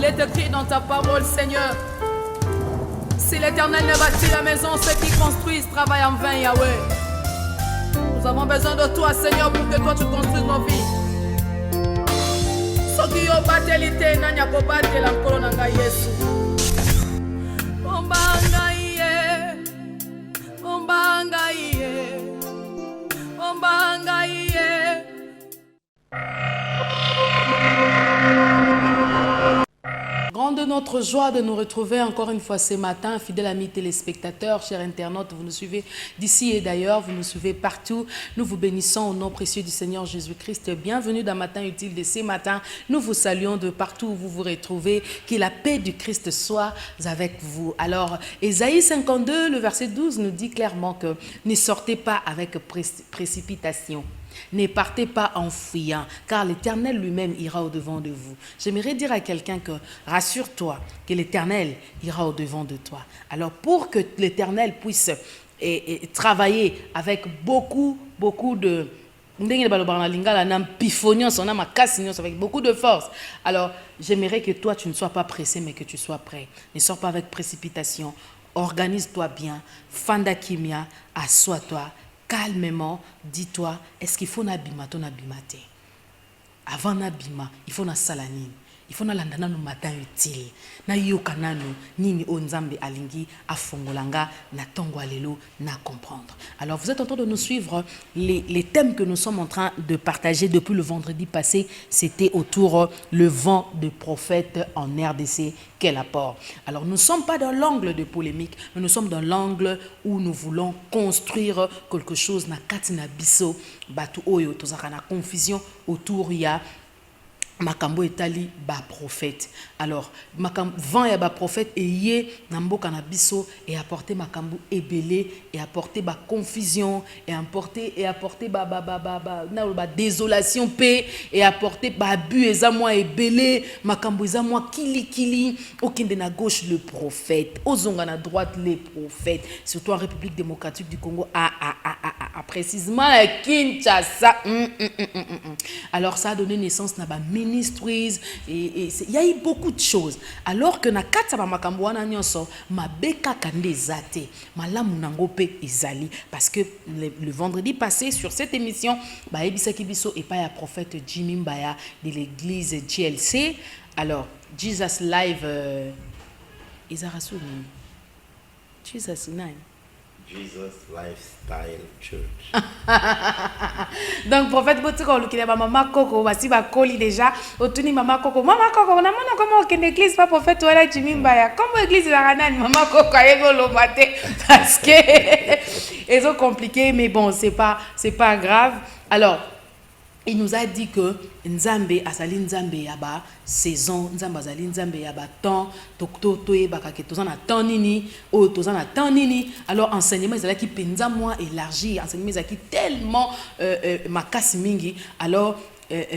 Il est écrit dans ta parole, Seigneur. Si l'Éternel ne bâtit la maison, ceux qui construisent travaillent en vain, Yahweh. Nous avons besoin de toi, Seigneur, pour que toi tu construises nos vies. Soki yo batelite na nyako batela nkolo na ngai Yesu. Ombanga iye. Ombanga iye. Ombanga iye. Grande notre joie de nous retrouver encore une fois ce matin, fidèles amis téléspectateurs, chers internautes, vous nous suivez d'ici et d'ailleurs, vous nous suivez partout. Nous vous bénissons au nom précieux du Seigneur Jésus-Christ. Bienvenue dans Matin Utile de ce matin. Nous vous saluons de partout où vous vous retrouvez. Que la paix du Christ soit avec vous. Alors, Ésaïe 52, le verset 12 nous dit clairement que ne sortez pas avec précipitation. Ne partez pas en fuyant, car l'Éternel lui-même ira au-devant de vous. J'aimerais dire à quelqu'un que rassure-toi, que l'Éternel ira au-devant de toi. Alors pour que l'Éternel puisse travailler avec beaucoup de... avec beaucoup de force. Alors j'aimerais que toi tu ne sois pas pressé, mais que tu sois prêt. Ne sors pas avec précipitation. Organise-toi bien. Fandakimia, assois-toi. Calmement, dis-toi, est-ce qu'il faut n'abima ton abimate? Avant n'abima, il faut na salanine. Il faut na landana no matin utile. Na yokanano nini onzambe alingi afongolanga na tongo alelo na comprendre. Alors vous êtes en train de nous suivre. Les thèmes que nous sommes en train de partager depuis le vendredi passé, c'était autour le vent de prophète en RDC. Quel apport? Alors nous ne sommes pas dans l'angle de polémique, mais nous sommes dans l'angle où nous voulons construire quelque chose na katina biso batu oyo tozaka na confusion autour ya makambo etali ba prophète. Alors vent ya ba prophète et yé namboka na biso et apporter makambo ebele et apporter ba confusion et apporter ba désolation paix et apporter ba abus eza moi ebele makambo eza moi kili okinde na gauche le prophète ozonga na droite les prophètes surtout en République démocratique du Congo précisément à Kinshasa. Alors ça a donné naissance à ministries et il y a eu beaucoup de choses. Alors que na kata ba makambo wana nyonso mabeka kande zate malamu nango pe ezali parce que le vendredi passé sur cette émission ba ebisaki biso et pas ya prophète Jimmy Mbaya de l'église GLC. Alors Jesus Live Izarasuni Jesus Nine Jesus Lifestyle Church. Donc prophète Botiko lukile ba mama Koko basi ba koli déjà otuni mama Koko on a mona comment que l'église pas prophète wala Jimmy Mbaya comme église la ranani mama Koko ayego lo maté parce que ils ont compliqué mais bon c'est pas grave. Alors il nous a dit que Nzambe asali Nzambe yaba saison Nzambe azali Nzambe yaba temps tokto yebaka ke tozana temps nini o tozana temps nini. Alors enseignement ezala ki penza moi élargi enseignement ezala ki tellement makasi mingi. Alors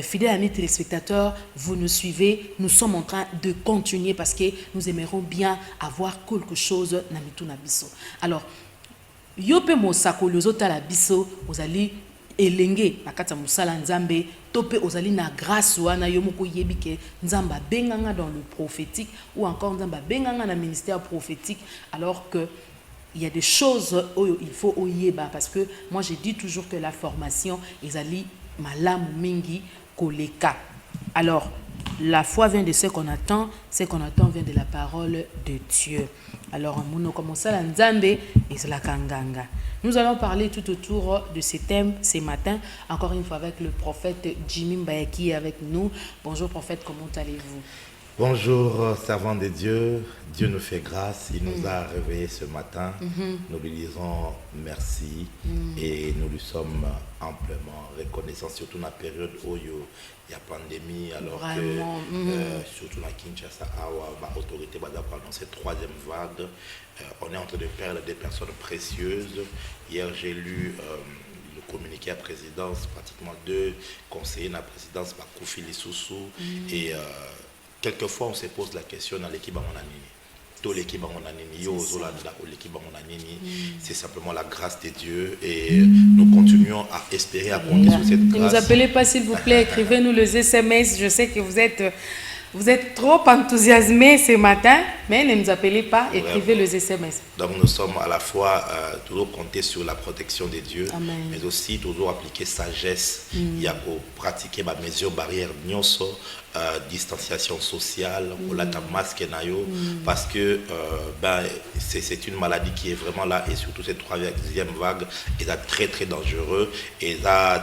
fidèles amis téléspectateurs, vous nous suivez, nous sommes en train de continuer parce que nous aimerons bien avoir quelque chose na mitu na biso. Alors yope mosako lozota la biso ozali elenge nakata musala nzambe topé ozali na grâce wana yo moko yebi ke nzamba benganga dans le prophétique ou encore nzamba benganga na ministère prophétique alors que il y a des choses où il faut oyeba parce que moi je dis toujours que la formation ezali malamu mingi koleka. Alors la foi vient de ce qu'on attend vient de la parole de Dieu. Alors on commence à nzambe et c'est la kanganga. Nous allons parler tout autour de ces thèmes ce matin, encore une fois avec le prophète Jimmy Mbaya qui est avec nous. Bonjour prophète, comment allez-vous? Bonjour servant de Dieu, Dieu nous fait grâce, il nous a réveillés ce matin, nous lui disons merci et nous lui sommes amplement reconnaissants, surtout dans la période où il y a pandémie, alors vraiment, que surtout dans Kinshasa, l'autorité va annoncer troisième vague, on est en train de perdre des personnes précieuses. Hier j'ai lu le communiqué à présidence, pratiquement 2 conseillers à la présidence, Koufi Lissoussou et quelquefois, on se pose la question dans l'équipe c'est simplement la grâce de Dieu et nous continuons à espérer, à compter sur cette grâce. Ne nous appelez pas s'il vous plaît, écrivez-nous les SMS, je sais que vous êtes Vous êtes trop enthousiasmés ce matin, mais ne nous appelez pas, écrivez les SMS. Donc nous sommes à la fois toujours compter sur la protection de Dieu, Amen. mais aussi toujours appliquer sagesse. Il y a pour pratiquer ma mesure barrière nyonso, distanciation sociale, la masque nayo, parce que c'est une maladie qui est vraiment là, et surtout cette troisième vague est très très dangereux et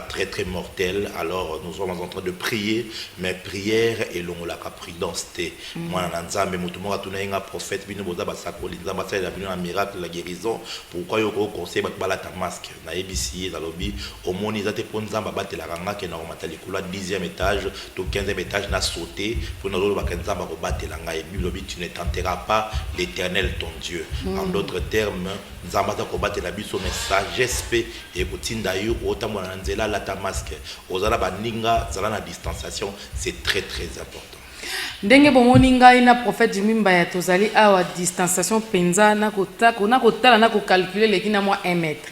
très très mortel. Alors nous sommes en train de prier, mais prière et l'on la prudence. Moi nanzambe mutumo atuna inga prophète bino boza basakoli nzamba ça la bino un miracle la guérison. Pourquoi yoko conseil bat bala ta masque na ebisi za lobi omoni za te ponzamba batela ranga ke na matali kula 10e étage to 15e étage na sauter pour nous bakanzamba ko batela ngai bilobi tu ne tenteras pas l'Éternel ton Dieu. En d'autres termes nzamba za ko batela biso message SP et kotinda yo otambo na nzela la ta masque ozala baninga zala na distanciation, c'est très très important. Ndenge bomoni ngai na prophète Jimimba ya tozali awa distanciation penza na kotala na ko calculer leki na moi 1 mètre.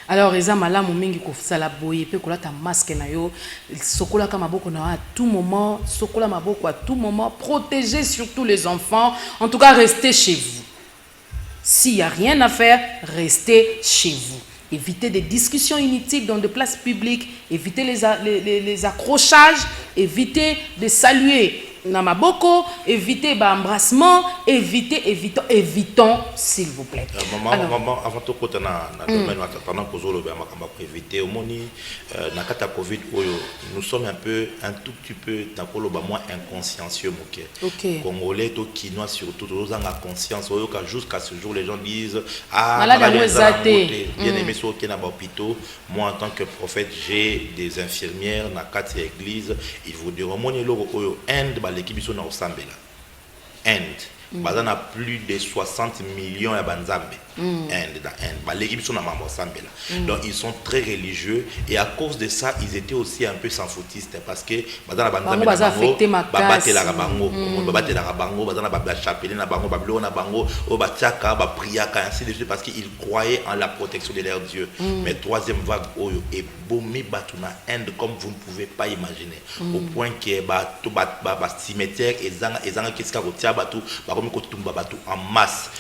Alors eza malamu mingi ko sala boye pe ko lata masque na yo sokola ka maboko na à tout moment, sokola maboko à tout moment, protégez surtout les enfants. En tout cas, restez chez vous. S'il y a rien à faire, restez chez vous. Évitez des discussions inutiles dans des places publiques, évitez les accrochages, évitez de saluer Namaboko, évitez l'embrassement, évitons s'il vous plaît. Maman, avant tout, pendant que vous avez évité, Covid, nous sommes un tout petit peu moins inconsciencieux. Congolais, Kinois, surtout, nous avons conscience. Jusqu'à ce jour, les gens disent bien aimé sur hôpitaux. Moi, en tant que prophète, j'ai des infirmières dans la église. Ils vous diront, l'équipe sont au Sambela. Inde. a plus de 60 millions de Banzambe. L'équipe sont au Sambela. Donc ils sont très religieux et à cause de ça, ils étaient aussi un peu sans foutistes parce que la Banzambe parce qu'ils croyaient en la protection de leur Dieu. Mais troisième vague est bombé Inde comme vous ne pouvez pas imaginer. Au point que cimetière en masse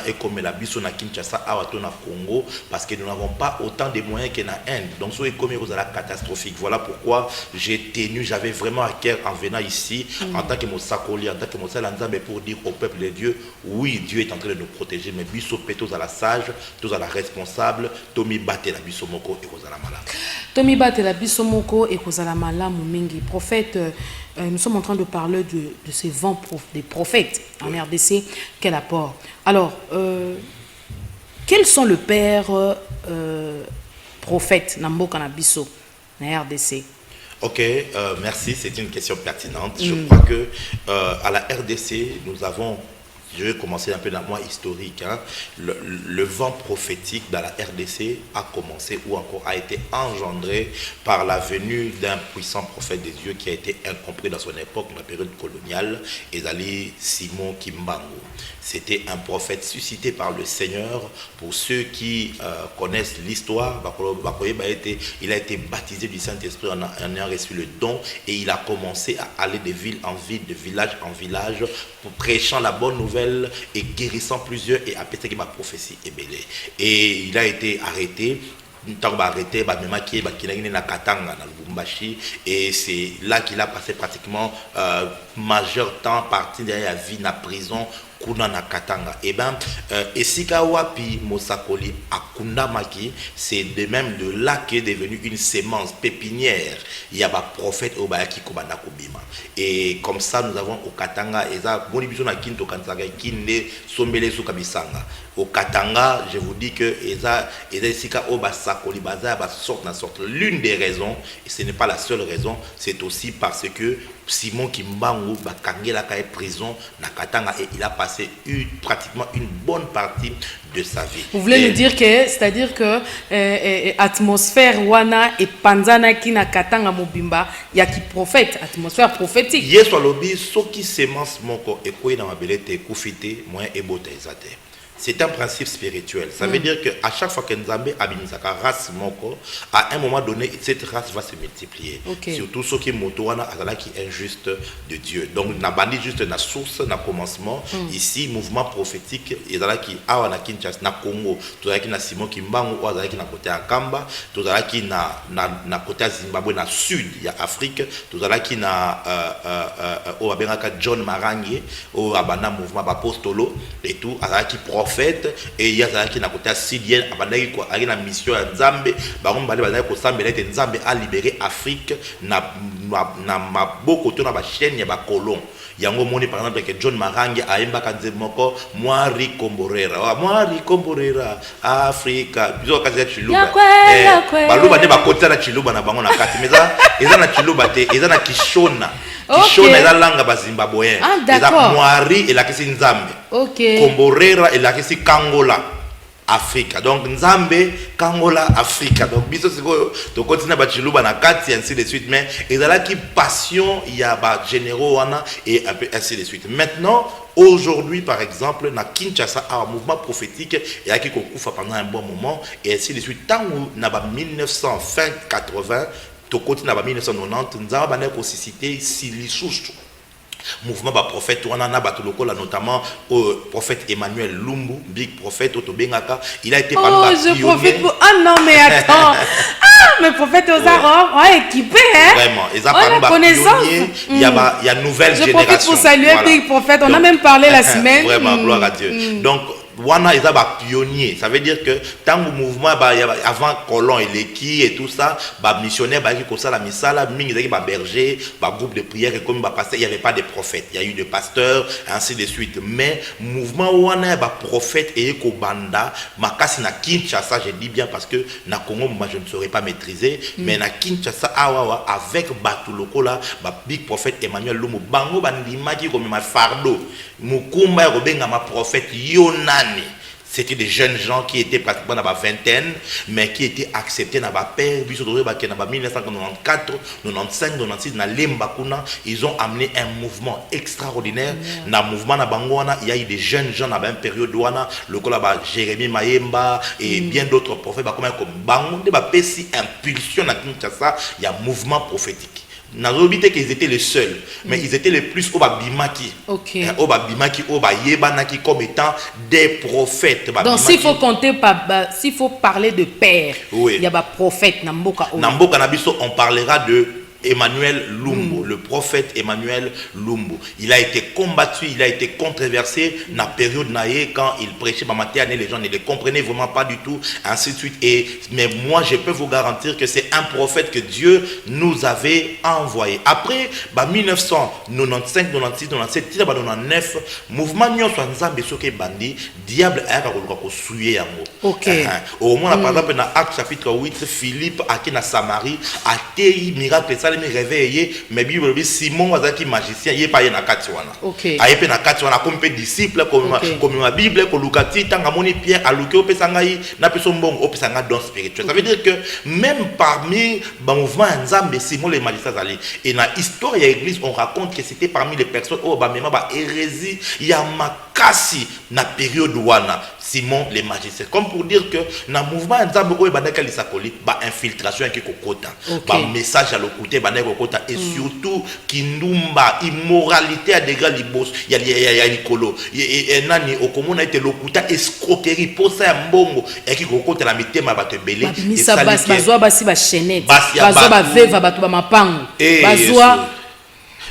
et comme la biso na Kinshasa na Congo parce que nous n'avons pas autant de moyens que na Inde. Donc c'est comme catastrophique. Voilà pourquoi j'avais vraiment à cœur en venant ici en tant que Mosakoli, en tant que Mosalanzambe pour dire au peuple de Dieu, oui, Dieu est en train de nous protéger, mais biso tous à la sage, tous à la responsable, Tomi Bate la biso moko et kozala mala. Tomi Bate la biso moko et kozala mala mingi. Prophète, nous sommes en train de parler de ces vents des prophètes en RDC. Quel apport? Alors, quels sont les pères prophètes Nambo Kanabiso en RDC? Ok, merci, c'est une question pertinente. Je crois que à la RDC, nous avons, je vais commencer un peu dans moi historique, le vent prophétique dans la RDC a commencé ou encore a été engendré par la venue d'un puissant prophète de Dieu qui a été incompris dans son époque, la période coloniale, Ezali Simon Kimbangu. C'était un prophète suscité par le Seigneur. Pour ceux qui connaissent l'histoire, il a été baptisé du Saint-Esprit en ayant reçu le don et il a commencé à aller de ville en ville, de village en village, pour prêchant la bonne nouvelle et guérissant plusieurs et appeler ma prophétie est belée. Et il a été arrêté. Et c'est là qu'il a passé pratiquement majeur temps parti derrière la vie na prison kuna na Katanga. Et ben esika wapi Mosakoli akunda maki, c'est de même de là qu'est devenu une sémence pépinière. Il y a ba prophète obayaki kobanda kobima. Et comme ça nous avons au Katanga eza boni biso na kinto kanzaka kinde sombele su kabisanga. Au Katanga, je vous dis que eza esika obasakoli baza ba sorte na sorte. L'une des raisons, et ce n'est pas la seule raison, c'est aussi parce que Simon Kimbangu bakangela ka prison na Katanga et il a passé pratiquement une bonne partie de sa vie. Vous voulez nous dire que, c'est-à-dire que atmosphère wana et panzana ki na Katanga mobimba ya ki prophète, atmosphère prophétique. Yeso lobi soki semence moko ekoyi na mabelete kufite moyen ebota ezate. C'est un principe spirituel. Ça veut dire qu'à chaque fois que Nzambe abimisaka race moko, à un moment donné, cette race va se multiplier. Surtout ceux qui motowana azala qui est injuste de Dieu. Donc, na bandi juste na source, na commencement. Ici, mouvement prophétique, azala qui awa na Kinshasa, na Congo, tout qui na Simon Kimbangu, ou azala qui na côté à Kamba, tout qui na côté à Zimbabwe, na sud, il y a Afrique, tout qui na au Abengaka John Marangi, au Abana mouvement apostolo et tout, azala qui prophète et il y a qui na côté syrien abandaki ko ari na mission ya Nzambe bango bale bazali ko sambela ete Nzambe a libéré Afrique na maboko to na ba chaîne ya ba colon yango moni par exemple que John Marangi aimba kanze moko Mwari Komborera Afrika bizo kazi ya chiluba baluba ne bakota na chiluba na bango na kati meza eza na chiluba te eza na kishona Kishona eza langa ba Zimbabween eza Mwari elakisi Nzambe Komborera elakisi Kangola Afrika. Donc Nzambe Kangola Afrika. Donc biso siko to continue ba chiluba na kati ainsi de suite mais ezala ki passion ya ba généraux wana et ainsi de suite. Maintenant aujourd'hui par exemple na Kinshasa un mouvement prophétique et a qui kokufa pendant un bon moment et ainsi de suite tant na ba 1980 to continue na ba 1990 Nzamba bana ko susciter silisusu mouvement ba prophète wana na batolokola notamment au prophète Emmanuel Lumbu big prophète Otobengaka il a été parmi je profite pour non mais attends mais prophète aux Arabes équipé hein vraiment ils ont parmi ba pionniers il y a nouvelle génération je profite pour saluer big prophète on a même parlé la semaine vraiment gloire à Dieu donc wana ils ont ba pionnier ça veut dire que tant le mouvement avant colon et l'équi et tout ça ba missionnaire ba qui comme ça la misala mingi zaki ba berger ba groupe de prière et comme ba pasteur il y avait pas de prophètes il y a eu des pasteurs ainsi de suite mais mouvement wana ba prophète et ko banda makasi na Kinshasa je dis bien parce que na Congo moi je ne saurais pas maîtriser mais na Kinshasa awa avec batuloko là ba big prophète Emmanuel Lumu bango bandimaki comme ma fardeau mukumba ya kobenga ma prophète Yonani. C'était des jeunes gens qui étaient pratiquement dans la vingtaine, mais qui étaient acceptés dans la paix. Dans 1994, 95, 96, dans l'Embakuna, ils ont amené un mouvement extraordinaire. Dans le mouvement Nabangwana, il y a eu des jeunes gens dans la même période. Le collab Jérémy Mayemba et bien d'autres prophètes. Comme Bango, il y a une impulsion dans Kinshasa, il y a un mouvement prophétique. Nazobité qu'ils étaient les seuls, mais ils étaient les plus au Babimaki. Au Babimaki, au Bayebanaki comme étant des prophètes. Donc s'il faut compter, s'il faut parler de père, il y a des prophètes. Namboka Nabiso, on parlera de Emmanuel Lumbu, le prophète Emmanuel Lumbu. Il a été combattu, il a été controversé dans la période naïe quand il prêchait les gens ne le comprenaient vraiment pas du tout, ainsi de suite. Mais moi, je peux vous garantir que c'est un prophète que Dieu nous avait envoyé. Après, 1995, 96, 97, 99, mouvement Nyon Nzambe soke bandi, diable a souillé au moins, par exemple, dans Acte chapitre 8, Philippe a été dans Samarie, a été miracle. Me réveillé mais Bible dit Simon wazaki magicien il pas na kati wana ayepe na kati wana comme disciple comme la Bible ko lukati tanga moni Pierre aluki opesa ngai na peso mbongo opesa nga don spirituel ça veut dire que même parmi ba mouvement Nzambe Simon les magiciens allés et dans histoire de l'église on raconte que c'était parmi les personnes ba même ba hérésie ya makasi na période wana Simon les magiciens comme pour dire que dans mouvement Nzambe ko bandaka lisakoli ba infiltration qui kokota ba message à l'occulté et surtout kindumba immoralité à degré libos il y a likolo et nani okomona été lokuta escroquerie pour ça mbongo et qui kokota la mitema bato belé et ça bazwa basi ba chaînette bazwa ba veva bato ba mapango bazwa.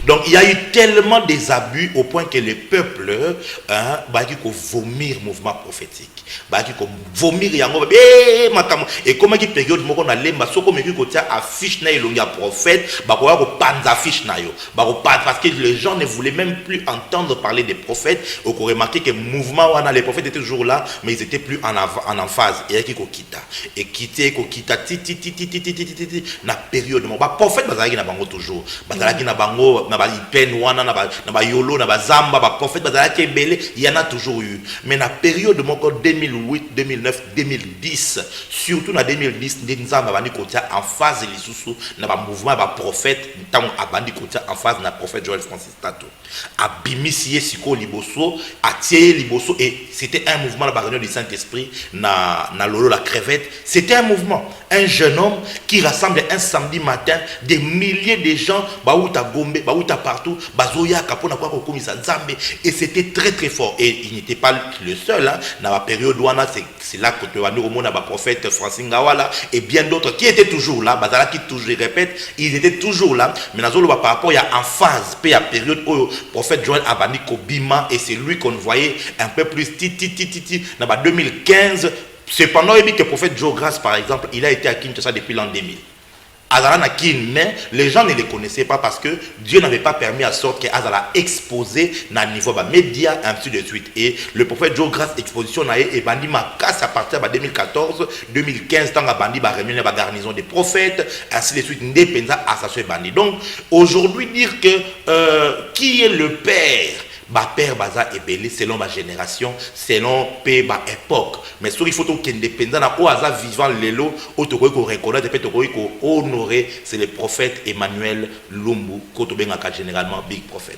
Donc il y a eu tellement des abus au point que le peuple qui vomir mouvement prophétique qui vomir yango et comment qui période moko na lemba soko meki ko tia affiche na ilonga prophète ko panza affiche na yo parce que les gens ne voulaient même plus entendre parler des prophètes on a remarqué que mouvement wana les prophètes étaient toujours là mais ils étaient plus en emphase et qui ko kita et quitter ko kita ti na période mo prophète bazalaki na bango toujours bazalaki na bango na ba Ipen wana na ba Yolo na ba Zamba ba prophète bazala kebele, il y en a toujours eu. Mais na période de mon 2008, 2009, 2010, surtout na 2010, Nzamba bandi kotia en phase lisusu na ba mouvement ba prophète tant abandi kotia en phase na prophète Joel Francis Tato. Abimisi siko liboso, atie liboso, et c'était un mouvement la réunion du Saint-Esprit na Lolo la crevette. C'était un mouvement, un jeune homme qui rassemble un samedi matin des milliers de gens, baouta Gombe, baouta partout, bazoya kapona kwa komisa Nzambe, et c'était très très fort. Et il n'était pas le seul, hein. Dans la période où c'est là que tu as nous le prophète Francis Ngawala et bien d'autres qui étaient toujours là, bazala qui toujours, je répète, ils étaient toujours là. Mais dans par rapport, il y a en phase, puis il y a période où le prophète Joël Abani Kobima, et c'est lui qu'on voyait un peu plus dans 2015. Cependant, que le prophète Joe Grace, par exemple, il a été à Kinshasa depuis l'an 2000. Azala mais les gens ne le connaissaient pas parce que Dieu n'avait pas permis à sorte que Azala exposé dans le niveau des médias, ainsi de suite. Et le prophète Joe Grace exposition et bandi ma casse à partir de 2014, 2015, tant que bandi réuni la garnison des prophètes, ainsi de suite. Ndépenza assassin bandi. Donc aujourd'hui dire que qui est le père? Ba père baza ebeli selon ma génération, selon ma époque. Mais sur il faut que indépendant na o aza vivant lelo o to ko reconnaître peut to ko honorer, c'est le prophète Emmanuel Lumbu ko to bengaka généralement big prophète.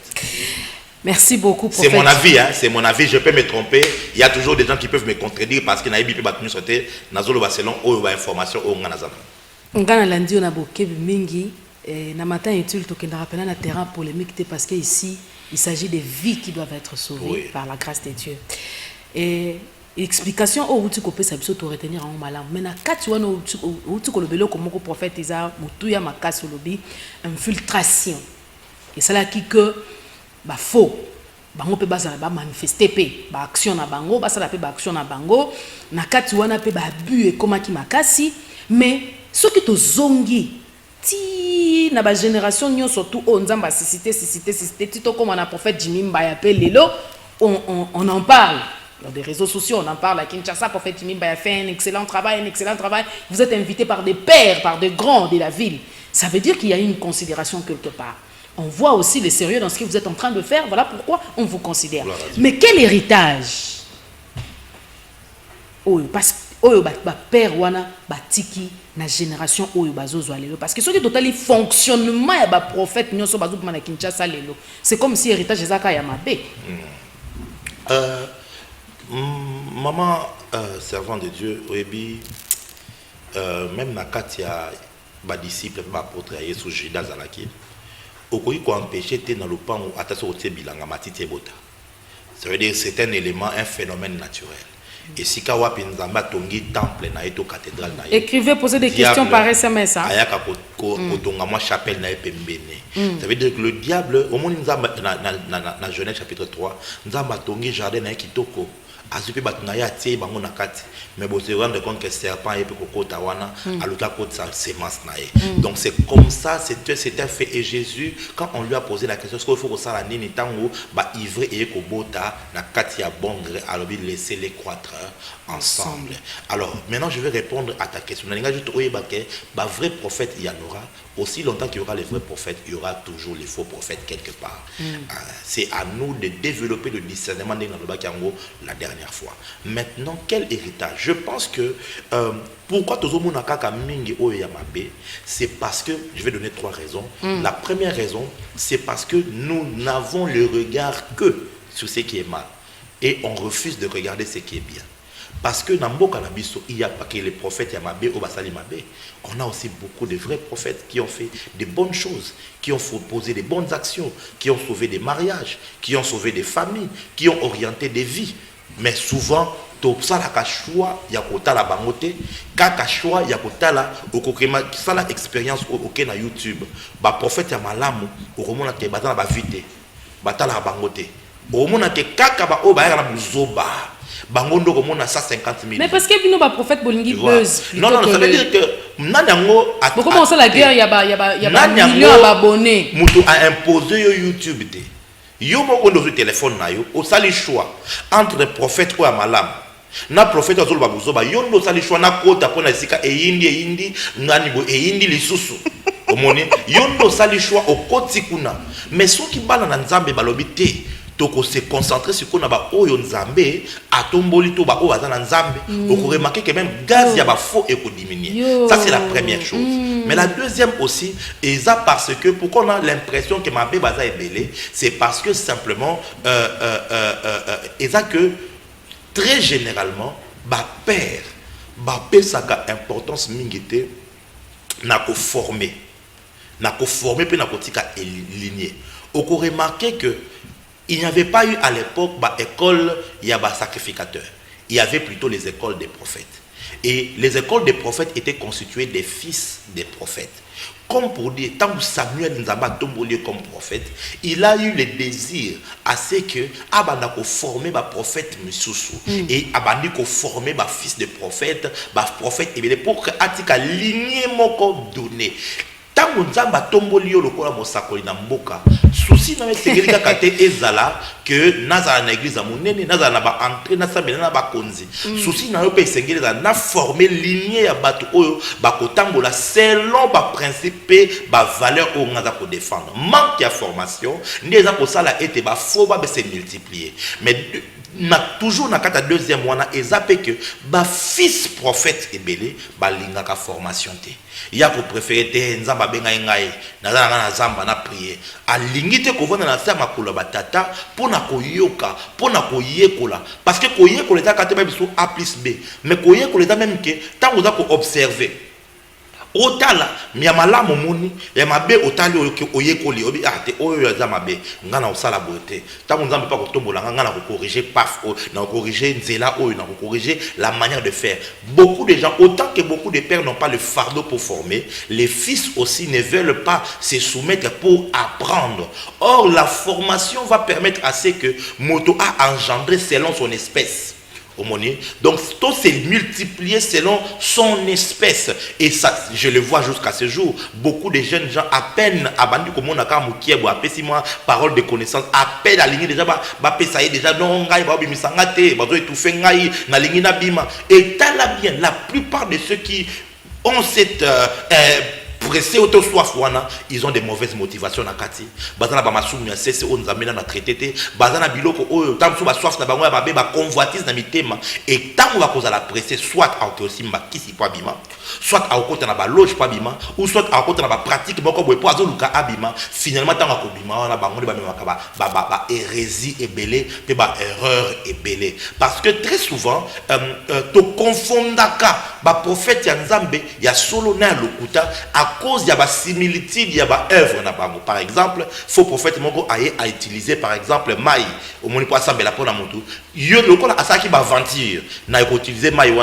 Merci beaucoup prophète. C'est mon avis, hein, c'est mon avis, je peux me tromper. Il y a toujours des gens qui peuvent me contredire parce que na yebi pe batunu sote nazolo ba selon o ba information o ngana zana. Ngana landi on a bokebi mingi na matin étude to kenda rappela na terrain polémique parce que ici il s'agit des vies qui doivent être sauvées, oui, par la grâce de Dieu. Et explication au outil qu'on peut retenir en malam. Maintenant, quand tu vois au outil qu'on le comme le prophète Isa, mutuya makas lobby, infiltration. Et c'est là qui que bah faux. Bango pe basa ba manifester pe ba action na bango, basa la pe ba action na bango. Na quand tu vois na pe ba bu et comment qui makasi, mais ce qui te zongi ti na ba génération nyo surtout on nzamba cité tito comme on a prophète Jimmy Mbaya pe lelo on en parle dans des réseaux sociaux, on en parle à Kinshasa. Prophète Jimmy Mbaya fait un excellent travail. Vous êtes invité par des pères, par des grands de la ville. Ça veut dire qu'il y a une considération quelque part. On voit aussi le sérieux dans ce que vous êtes en train de faire. Voilà pourquoi on vous considère. Mais quel héritage? Oh, parce que père wana batiki na génération oyo bazozo lelo parce que ce qui total fonctionnement ya ba prophète nyonso bazo na Kinshasa lelo c'est comme si héritage ezaka ya mabe. Maman servant de Dieu oyebi même na katia ba disciple ba apôtre ya Yesu Judas Zalaki okoyi ko empêcher te na lopango ataso otie bilanga matiti ebota. Ça veut dire c'est un élément, un phénomène naturel. Et si kawa pinzamba tongi temple na eto cathédrale na. Écrivez, posez des questions par SMS. Ayaka kotonga moi chapelle na pembene. Ça veut dire que le diable au monde nzamba na Genèse chapitre 3, nzamba tongi jardin na kitoko. Azupi batunaya tie bango na kati mais vous se rendre compte que serpent et kokota wana aluka kota sa semence nae. Donc c'est comme ça, c'est un fait. Et Jésus quand on lui a posé la question est-ce qu'il faut que ça la nini tango ba ivre et kobota na kati ya bongre alors il laisser les croître ensemble. Alors maintenant je vais répondre à ta question. Nalinga juste oyeba ke ba vrai prophète il y en aura aussi longtemps qu'il y aura les vrais prophètes, il y aura toujours les faux prophètes quelque part. C'est à nous de développer le discernement la dernière fois. Maintenant, quel héritage? Je pense que pourquoi c'est parce que, je vais donner 3 raisons. La première raison, c'est parce que nous n'avons le regard que sur ce qui est mal. Et on refuse de regarder ce qui est bien. Parce que dans le Canabiso, il n'y a pas que les prophètes Yamabé ou Basali Mabé. On a aussi beaucoup de vrais prophètes qui ont fait de bonnes choses, qui ont posé de bonnes actions, qui ont sauvé des mariages, qui ont sauvé des familles, qui ont orienté des vies. Mais souvent, tout ça la choix ya kotala bangote kaka choix ya kotala okokema ça expérience OK na YouTube ba prophète ya malamu okomona ke batala ba vite batala bangote okomona ke kaka ba o ba na buzoba bangondo komona 150 000. Mais parce que bino ba prophète bolingi buzz. Non, ça veut dire que nanyango a commencé la guerre ya ba millions d'abonnés. Mutu a imposé yo YouTube te. Yo moko ndo téléphone na yo o sali choix entre prophète ou malamu. Na prophète azolo babuzoba yo ndo sali choix na kota pona sika eyindi ngani bo eyindi lisusu. omoni yondo sali choix au koti kuna mais ceux qui bala na nzambe balobi te toko se concentrer sur qu'on a ba oyo nzambe atomboli to ba o bazana nzambe oko remarquer que même gaz ya ba faux et ko diminuer. Ça c'est la première chose. Mais la deuxième aussi et ça parce que pourquoi on a l'impression que ma bé baza est belé, c'est parce que simplement et ça que très généralement ba père ba pesaka importance mingité na ko former puis na ko tika aligner. Oko remarquer que il n'y avait pas eu à l'époque école, il y a sacrificateur. Il y avait plutôt les écoles des prophètes. Et les écoles des prophètes étaient constituées des fils des prophètes. Comme pour dire, tant que Samuel nous a tombé comme prophète, il a eu le désir assez que Abanako former les prophètes Misusu et Abaniko former les fils de prophètes, et pour que Atika lignée moko donné. Tant que Nzamba tomboli yo lokola mosakoli na mboka souci na metegeli kaka te ezala que nazala na église monene nazala na ba entrée na sambela na ba konzi souci na yo pe sengeli na former lignée ya bato oyo ba kotambola selon ba principe ba valeur oyo ngaza ko défendre manque ya formation ndeza ko sala ete ba faux ba se multiplier mais na toujours na kata deuxième wana ezapé que ba fils prophète ebele ba lingaka formation te ya ko préférer te nzamba benga ngai nazala na nzamba na prier alingi te ko vona na sa makolo batata pona ko yoka pona ko yekola parce que ko yekola ta kata ba biso A plus B mais ko yekola ta même que tant vous a ko observer otala miamala momoni ya mabe otali oyekoli obi ate oyo ya zamabe ngana osala bote tango nzambe pa kotombola ngana ko corriger paf na corriger nzela oyo na corriger la manière de faire. Beaucoup de gens, autant que beaucoup de pères n'ont pas le fardeau pour former, les fils aussi ne veulent pas se soumettre pour apprendre. Or la formation va permettre à ce que moto a engendré selon son espèce. Donc, tout s'est multiplié selon son espèce. Et ça, je le vois jusqu'à ce jour. Beaucoup de jeunes gens, à peine abandonnés comme on a quand on a parole de connaissance, à peine aligné déjà, déjà, non, et la plupart de ceux qui ont cette pressé auto soif wana ils ont des mauvaises motivations na kati bazana ba masumu ya sese on zamena na traité bazana biloko oyo tamso ba soif na bango ya babe ba convoitise na mitema et tango ba koza la pressé soit auto aussi makisi pa bima soit à côté na ba loge pa bima ou soit à côté na ba pratique moko boy po azoluka abima finalement tango ko bima wana bango ba memaka ba hérésie ebelé pe ba erreur ebelé parce que très souvent to confondaka ba prophète ya Nzambe ya solo na lokuta à cause de la similitude, il y a une œuvre. Par exemple, faux prophète a utilisé par exemple maï. Au moins, il faut la peau moto. Il y a aventure. Il a utilisé maï.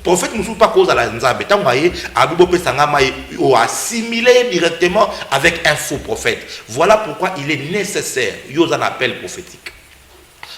Prophète ne pas cause à la nzambe. Tant que assimilé directement avec un faux prophète. Voilà pourquoi il est nécessaire. Il y a un appel prophétique.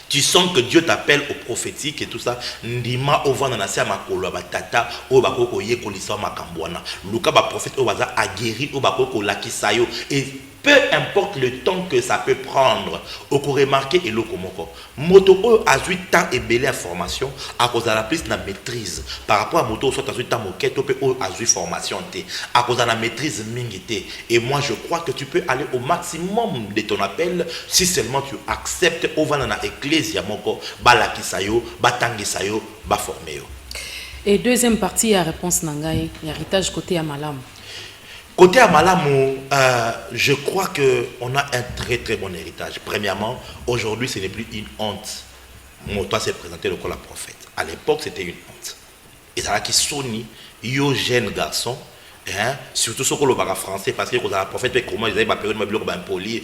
Tu sens que Dieu t'appelle au prophétique et tout ça. Ndima ovana na sia makolo batata o bakoko yekolisa makambwana. Luka ba prophète o baza aguerri o bakoko lakisayo et peu importe le temps que ça peut prendre, au remarquer et le komoko. Moto o a 8 temps et belé à formation à cause de la plus na maîtrise par rapport à moto soit à 8 temps moquette o a 8 formation té à cause de la maîtrise mingité. Et moi je crois que tu peux aller au maximum de ton appel si seulement tu acceptes au vanana ecclesia moko balakisayo batangisayo ba former. Et deuxième partie à réponse nangai héritage côté à malam. Côté Amalamu, je crois qu'on a un très très bon héritage. Premièrement, aujourd'hui, ce n'est plus une honte. Mon toi s'est présenté le la prophète. À l'époque, c'était une honte. Et ça a qui Sony, yo jeune garçon, hein, surtout ce que le français, parce que la prophète, comment ils avaient ma période, ma bilan, poli,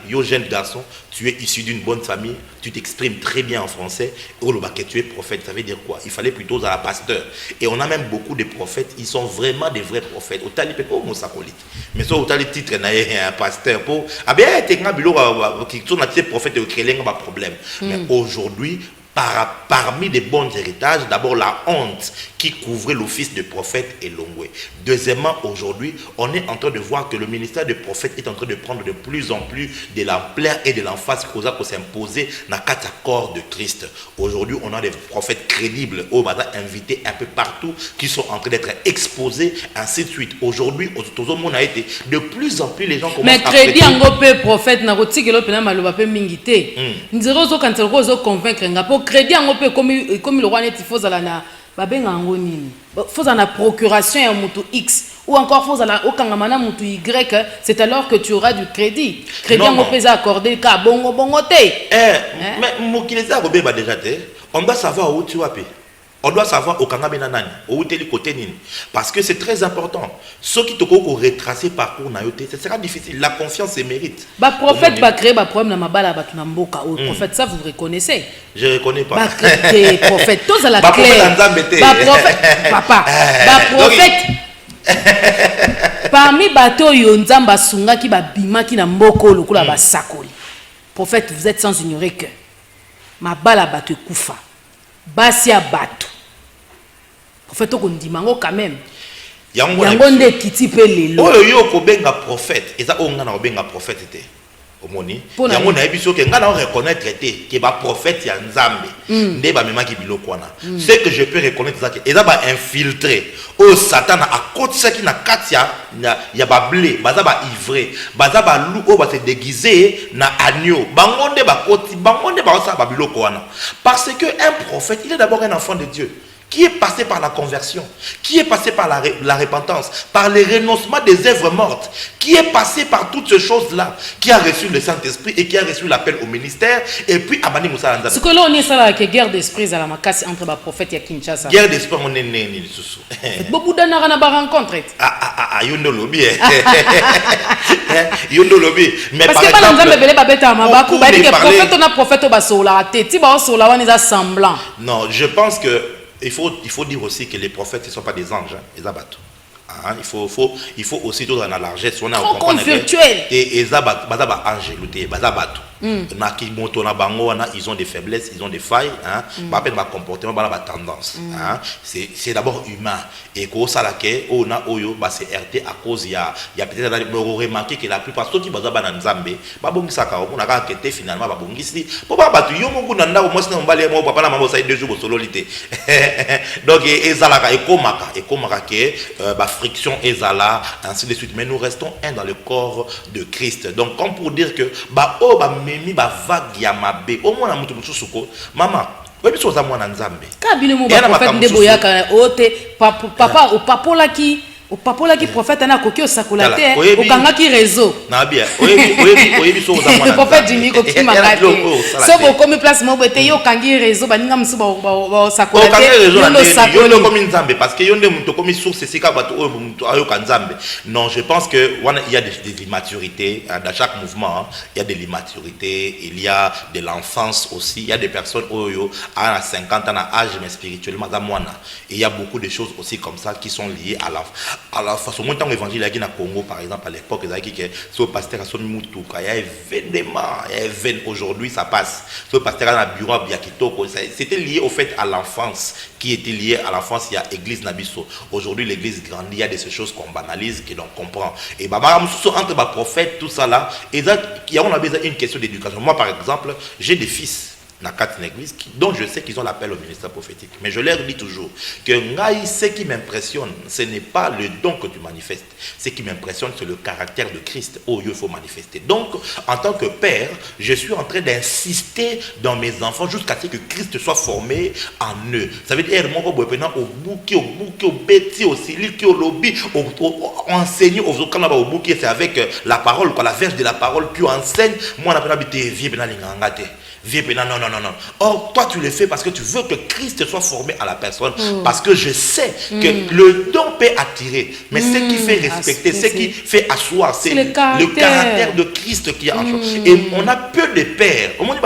yo jeune garçon, tu es issu d'une bonne famille, tu t'exprimes très bien en français, et tu es prophète, ça veut dire quoi? Il fallait plutôt à la pasteur. Et on a même beaucoup de prophètes, ils sont vraiment des vrais prophètes. Au tali peut pas sacolite. Mais ça, au tali titre, un pasteur, ah bien, t'es un bilot qui sont prophète et au pas problème. Mais aujourd'hui, parmi les bons héritages, d'abord la honte qui couvrait l'office de prophète et l'ongoué. Deuxièmement, aujourd'hui, on est en train de voir que le ministère de prophète est en train de prendre de plus en plus de l'ampleur et de l'emphase qui s'imposer dans le corps de Christ. Aujourd'hui, on a des prophètes crédibles, au invités un peu partout, qui sont en train d'être exposés, ainsi de suite. Aujourd'hui, on a été de plus en plus les gens commencent à crédit en prophète na rotikelo pena maloba pe mingité. Nzero zo quand zo convaincre nga po crédit en comme le roi net faut ala na babenga ngo nini. Faut na procuration ya mutu X ou encore faut ala okangama mutu Y, c'est alors que tu auras du crédit. Crédit en pesa accordé ka bongo te. Mais mokileza go beba déjà te. On doit savoir où tu vas payer. On doit savoir au Kanga Benanani, au Teli côté Nini. Parce que c'est très important. Ceux qui te retracer parcours Nayote, ce sera difficile. La confiance se mérite. Bah prophète va créer un problème dans ma balle à Tunamboka. Prophète, ça vous reconnaissez? Je ne reconnais pas. Bah prophète, tous à la clé. Bah prophète, papa. Bah prophète. Parmi bateau Yonzamba Sunga qui va bima qui n'a mboko le kula ba sakoli. Prophète, vous êtes sans ignorer que ma balle à battu koufa. Basia bateau. Prophète okondimango quand même. Yango nde kiti pe lelo. Oyo yo ko benga prophète, eza onga na benga prophète te. Omoni. Yango na ebiso ke ngana reconnaître te ke ba prophète ya Nzambe. Nde ba mema ki biloko wana. Ce que je peux reconnaître ça ke eza ba infiltré. O Satan a côté ça qui na katia ya ba blé, baza ba ivré, baza ba loup o ba se déguiser na agneau. Bango nde ba côté, bango nde ba sa ba biloko wana. Parce que un prophète, il est d'abord un enfant de Dieu, qui est passé par la conversion, qui est passé par la repentance, par le renoncement des œuvres mortes, qui est passé par toutes ces choses-là, qui a reçu le Saint-Esprit et qui a reçu l'appel au ministère, et puis Abani Moussa Nzambe. Ce que là on est ça là, que guerre d'esprit à la makasi entre les prophètes et Kinshasa. Guerre d'esprit, on est né ni sous. Beaucoup d'anara na ba rencontre. Yondo lobby. Yondo lobby. Mais parce que par exemple, belé babeta mabaku, ba dit que prophète on a prophète ba sola te, ti ba sola wana za semblant. Non, je pense que il faut dire aussi que les prophètes ne sont pas des anges, ils abattent. Il faut aussi tout dans la largesse. On a trop virtuel. Et ils abattent, ils ont des faiblesses, ils ont des failles. Pas comportement, pas tendance. C'est d'abord humain. Et quand ça on a c'est RT à cause il y a peut-être remarqué que la plupart ceux qui basent dans Nzambe, on a enquêté finalement babongisi. Pour pas battre yo mon nanda au moins on va aller mon papa la maman ça 2 jours sololité. Donc ezalaka ekomaka que ba friction ezala ainsi de suite, mais nous restons un dans le corps de Christ. Donc comme pour dire que ba memi ba vague ya mabe au moins na mutu mususuko maman oui biso za mwana Nzambe kabile mo ba prophète ndeboya ka ote papa o papola ki au papola qui prophète na koki osakolate au kanga ki réseau na bien oyebi biso za mwana prophète dini ko ki makate so bo comme place mo bete yo kangi réseau baninga msu ba osakolate yo le comme Nzambe parce que yonde muto comme source c'est ka bato muto ayo ka Nzambe. Non, je pense que il y a des immaturités dans chaque mouvement, il y a de l'immaturité, il y a de l'enfance aussi, il y a des personnes à 50 ans à âge mais spirituellement za mwana, et il y a beaucoup de choses aussi comme ça qui sont liées à la façon dont l'évangile a Congo par exemple à l'époque ils que ce pasteur a son mutuka il y a événement aujourd'hui ça passe ce pasteur a un bureau à Biakitoko, c'était lié au fait à l'enfance qui était lié à l'enfance. Il y a église Nabiso aujourd'hui l'église grandit, il y a de ces choses qu'on banalise que l'on comprend et entre les prophètes tout ça là et on a besoin d'une question d'éducation. Moi par exemple j'ai des fils dans 4 églises dont je sais qu'ils ont l'appel au ministère prophétique, mais je leur dis toujours que ce qui m'impressionne ce n'est pas le don que tu manifestes, ce qui m'impressionne c'est le caractère de Christ il faut manifester. Donc en tant que père je suis en train d'insister dans mes enfants jusqu'à ce que Christ soit formé en eux. Ça veut dire mon au bouquet au bêtis au siliki au lobby enseigner aux aucun au bouquet, c'est avec la parole quoi, la verge de la parole tu enseignes. Moi on a pas habité vie benalingangate. Non. Or, toi, tu le fais parce que tu veux que Christ soit formé à la personne. Parce que je sais que le don peut attirer. Mais ce qui fait respecter, ce qui fait asseoir, c'est le caractère de Christ qui est en chose. Et on a peu de pères. On dit,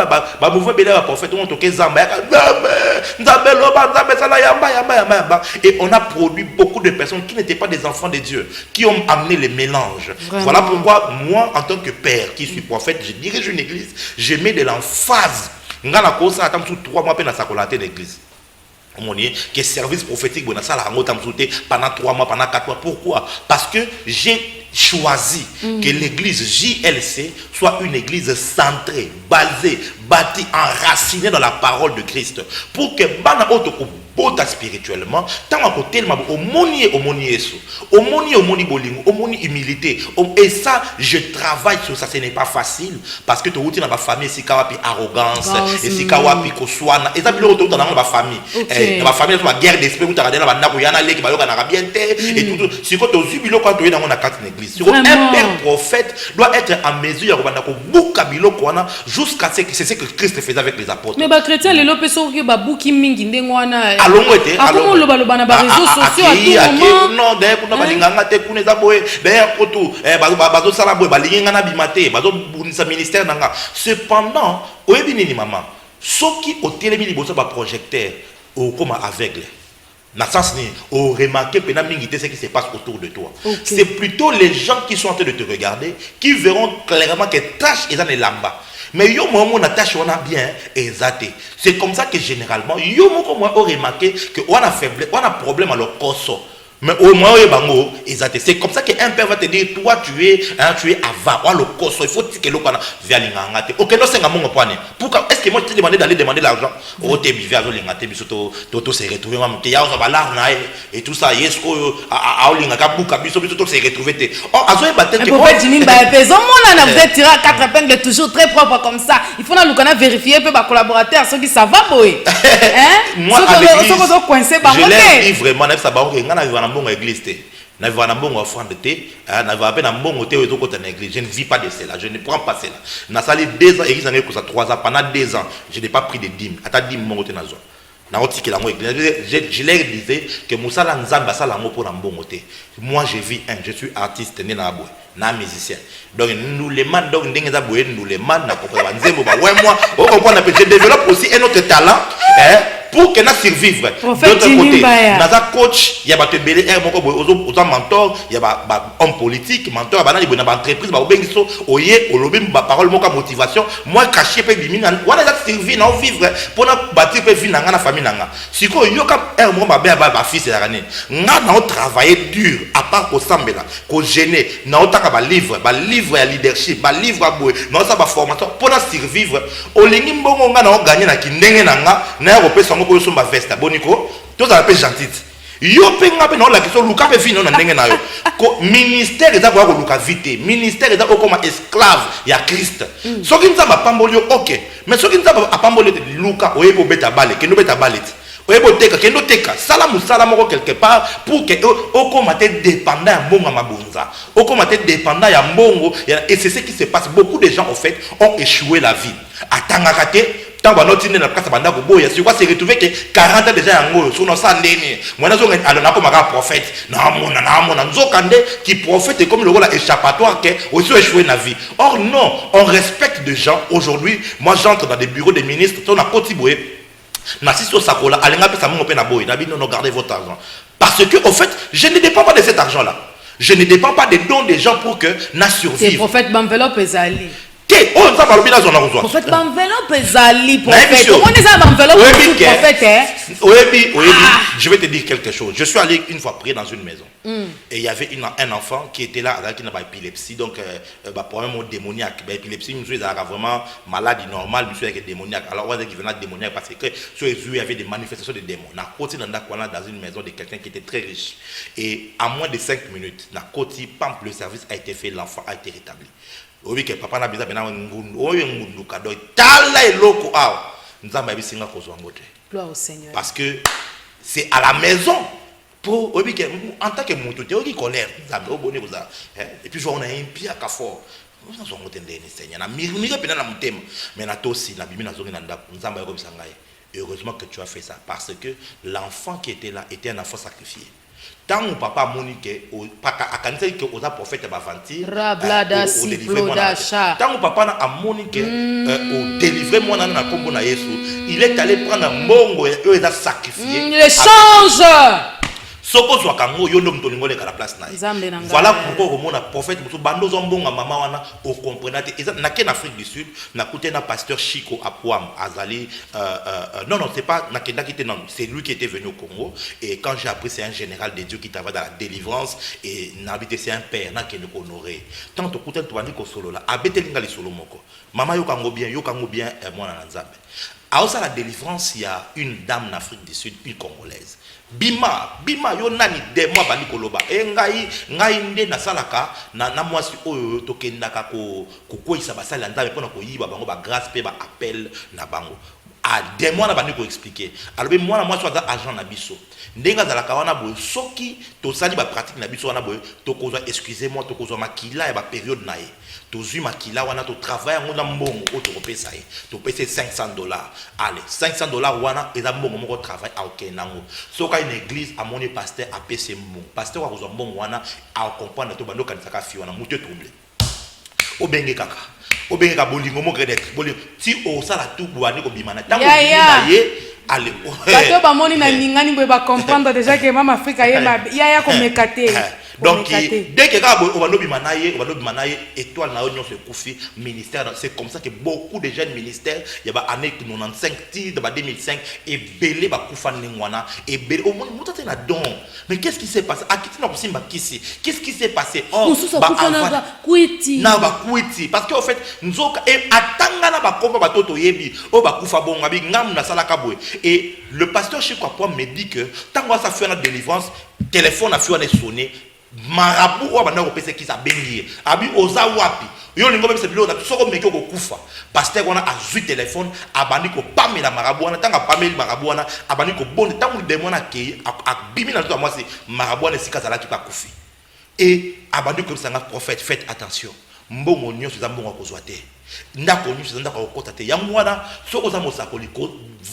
et on a produit beaucoup de personnes qui n'étaient pas des enfants de Dieu, qui ont amené les mélanges. Vraiment. Voilà pourquoi, moi, en tant que père qui suis prophète, je dirige une église, je mets de l'emphase ngana ko ça attend 3 mois peine à sa colate l'église. Que service prophétique pendant 3 mois, pendant 4 mois. Pourquoi? Parce que j'ai choisi que l'église JLC soit une église centrée, basée, bâtie, enracinée dans la parole de Christ. Pour que bana otoko bota spirituellement, tant à côté au moni bolingo, au moni humilité. Et ça, je travaille sur ça. Ce n'est pas facile parce que tu as dans ma famille si kawapi arrogance, et si kawapi koswana. Et ça puis l'autre dans ma famille. Dans ma famille, c'est une guerre d'esprit où tu as regardé la bande où il y en a qui va bien et tout. Si quand tu as jubilé quand tu es dans mon carte d'église, un père prophète doit être en mesure de jusqu'à ce que c'est ce que Christ faisait avec les apôtres. Mais les chrétiens les lopes sont que babuki mingi ndengwana. Allons comment le baloba na ba réseaux sociaux à tout moment. Non, d'ailleurs pour balinganga te kuna za boye, d'ailleurs koto bazo sala boye balinga na bimate, bazo bunisa ministère nanga. Cependant, oyebi nini maman, soki o télémi liboso ba projecteur o comme aveugle. Dans le sens où remarquer ce qui se passe autour de toi. C'est plutôt les gens qui sont en train de te regarder qui verront clairement que tâche est dans les lamba. Mais yo mo na tâche on a bien exaté. C'est comme ça que généralement yo mo comme on remarqué que on a faiblesse, on a problème à leur corps. Mais au moins c'est comme ça qu'un père va te dire toi tu es avant le corps, il faut que l'eau via l'ingangate. OK, non c'est un mon point. Pourquoi est-ce que moi je t'ai demandé d'aller demander l'argent? Oh t'es vivre à l'ingate biso to se retrouver moi te ya za balarna et tout ça yesko a l'ingaka buka biso to se retrouver. Oh azo batel que pourquoi Jimmy ba peso mon na vous êtes tiré à 4 épingles toujours très propre comme ça. Il faut na lukana vérifier peu ba collaborateur ceux qui ça va boy. Hein? Moi je l'ai dit vraiment ça ba ngana bon église na vivre na bongo offrande té na vivre pe na bongo té ezo kota na église. Je ne vis pas de cela, je ne prends pas cela. Na sali 2 ans église na ko ça 3 ans pendant 2 ans, je n'ai pas pris de dîmes. Ata dîmes mongo té na zo. Na otiki la mo église, je leur disais que musala nzamba sala ngo pour na bongo té. Moi je vis je suis artiste né na boy, na musicien. Donc nous les man donc ndenge za boye nous les man na comprendre nzembo ba ouais moi on comprend je développe aussi un autre talent pour que nous survivre. D'autre côté, dans un coach, il y a des belé aux mentor, il y a homme politique, mentor, il y a une entreprise, il y a une parole, motivation. Moi, caché, il y a survivre, nous vivre pour bâtir vie dans la famille. Si vous avez un fils, nous avons travaillé dur, à part au Sambela, qu'au gêner, nous avons livre à leadership, livre à bouer, nous avons formation pour survivre. Au Lingimbo, nous avons gagné na kindenge nanga, na Européen. Ko somba vesta boniko to za pe gentite yo pe ngape na la question luka pe fino na ndenge na yo ko ministère eza ko luka vite ministère eza ko comme esclave ya Christ soki nzamba pambolio OK mais soki nzamba apambolio luka oyebo beta bale kendo beta bale oyebo teka kendo teka sala musala moko quelque part pour que okoma te dépendant ya mbongo mabonza okoma te dépendant ya mbongo et c'est ce qui se passe. Beaucoup de gens en fait ont échoué la vie atangaka te. Tant que notre na place banda ko boya si quoi se retrouver que 40 ans déjà yango so no sa ndeni mwana zo alona ko maka prophète na mona nzokande qui prophète comme le rôle échappatoire que aussi échoué na vie. Or non, on respecte des gens aujourd'hui. Moi j'entre dans des bureaux des ministres on a kotiboé na siso sakola alenga pesa mongo pe na boy na bi non gardez votre argent parce que au fait je ne dépends pas de cet argent là. Je ne dépends pas des dons des gens pour que na survivre. C'est prophète enveloppe ezali. Prophète enveloppe ezali prophète. On est à enveloppe prophète. Je vais te dire quelque chose. Je suis allé une fois prier dans une maison. Et il y avait un enfant qui était là qui n'a pas épilepsie donc problème démoniaque. Épilepsie, monsieur est vraiment malade normal, monsieur est démoniaque. Alors on va dire qu'il venait démoniaque parce que sur les yeux il y avait des manifestations de démons. Na côté dans une maison de quelqu'un qui était très riche. Et à moins de 5 minutes, na côté pamp le service a été fait, l'enfant a été rétabli. Oui, que papa n'a besoin gloire au Seigneur. Parce que c'est à la maison pour en tant que monto théorie colère et puis on a un pied à fort. Nous avons entendu Seigneur na mire pena na mutema mais na tosi na bimi na zongi na ndako nzamba yako bisanga. Heureusement que tu as fait ça parce que l'enfant qui était là était un enfant sacrifié. Tant mon papa monique à cancer que aux prophètes bavantir au délivrer moi tant mon papa a monique au délivrer moi na kombo na Yesu il est allé prendre un mongo et eux a sacrifié l'échange Soko soit kango yo ndom tolingo le kala place na. Voilà pourquoi on a prophète muso bando zombonga mama wana o comprenate. Na ken Afrique du Sud, na koute na pasteur Chico Apuam Azali non c'est pas na kenda qui non, c'est lui qui était venu au Congo et quand j'ai appris c'est un général de Dieu qui travaille dans la délivrance et n'habite c'est un père na ken honoré. Tant to koute to bandi ko solo la abetelinga li solo moko. Mama yo kango bien moi na Nzambe. À la délivrance, il y a une dame d'Afrique du Sud, une Congolaise. Bima, yo nani de moi bani koloba. Ngai nde na salaka na mwasi oyo tokendaka ko isa basala nzambe pona ko yiba bango ba grâce pe ba appel na bango. Ah, des mois na bani ko expliquer. Alors moi na mwasi wa agent na biso. Ndenga zalaka wana boy soki to sali ba pratique na biso wana boy to kozwa excusez-moi to kozwa makila ya ba période na ye. To zui makila wana to travail ngona mbongo o to kopesa ye. To pesa $500. Allez, $500 wana eza mbongo moko travail a okenango. Soka une église a mon pasteur a pesa mbongo. Pasteur wa kozwa mbongo wana a comprendre to bando kanisa ka fi wana mutu trouble. Obenge kaka. Obenge ka bolingo mo gredet. Bolingo ti o sala tout boani ko bimana. Tango bimana ye. Allez. Bato ba moni na ningani boy ba comprendre déjà que mama Afrika ya ko mekate. Donc dès que on va l'obimanaye étoile na union se koufi ministère c'est comme ça que beaucoup de jeunes ministères il y a année 95 dans 2005 et belé ba koufa ningwana et belé au monde mutata na don. Mais qu'est-ce qui s'est passé akiti na kusimba kisi qu'est-ce qui s'est passé ba kuiti na ba kuiti parce que en fait nzoka et atanga na ba komba batoto yebi o ba koufa bonga bi ngam na salaka boy et le pasteur Chico Apuam me dit que tant que ça fait une délivrance téléphone a fait sonner marabout ou abanda ko pese ki sa bengi abi oza wapi yo lingo be se bilo na soko meki ko kufa pasteur wana azui téléphone abandi ko pamela marabout wana tanga pameli marabout wana abandi ko bonde tangu demon na ke abimi na to moi c'est marabout wana sika zala ki pa kufi et abandi ko sanga prophète faites attention mbongo nyonso za mbongo ko zoate ndako nyonso za ko kota te yango wana soko za mosakoli ko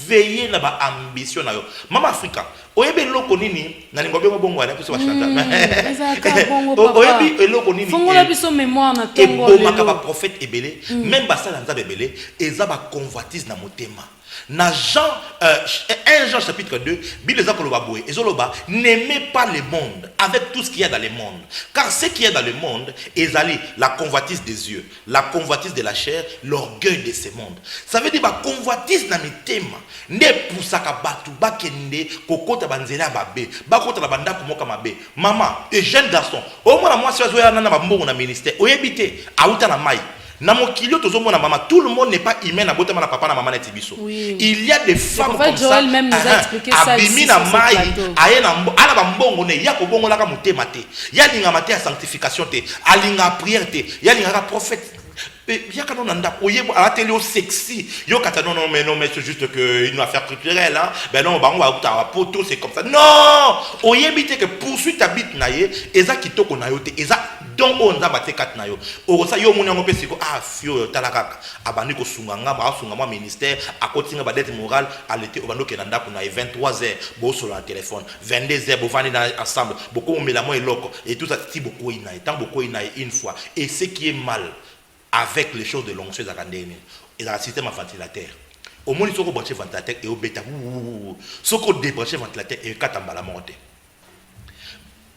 veiller na ba ambition na yo mama Afrika oyebe loko nini na lingo bengo bongo wana biso bachanta oyebi eloko nini fongola biso mémoire na tongo lelo maka ba prophète ebele même basala nza ebele eza ba convoitise na motema na Jean 1 Jean chapitre 2 Bible za koloba boye ezoloba n'aimez pas le monde avec tout ce qu'il y a dans le monde car ce qui est dans le monde ezali la convoitise des yeux la convoitise de la chair l'orgueil de ce monde ça veut dire ba convoitise na mitema nde pusaka batu bakende kokota banzela babe bakota la banda kumoka mabe maman et jeune garçon au moins moi si ozoya na bambongo na ministère oyebite auta na mai na mokilio tozomona mama tout le monde n'est pas humain na botama na papa na maman na tibiso il y a des femmes comme ça Joël même nous a expliqué ça ici na mai ayena ala bambongo ne ya kobongo la ka motema te ya linga mate ya sanctification te alinga prière te ya linga prophète bien quand on a oyebo à la télé sexy yo kata non mais c'est juste que une affaire culturelle hein ben non ba on va ta poto c'est comme ça non oyebite que poursuit ta bite na ye eza kitoko na yo te eza donc on a batté kat na yo o ça yo mona ngopé siko fio talakaka abandi ko sunga ngaba sunga mo ministère a continuer ba dette morale à l'été obando ke nanda kuna 23h bo sur le téléphone 22h bo vani ensemble beaucoup on met la mo eloko et tout ça ti beaucoup ina tant beaucoup ina une fois et ce qui est mal avec les choses de l'onction zakandene et dans le système ventilateur au moins ils sont branchés ventilateur et au bêta ce qu'on débranché ventilateur et katamba la monte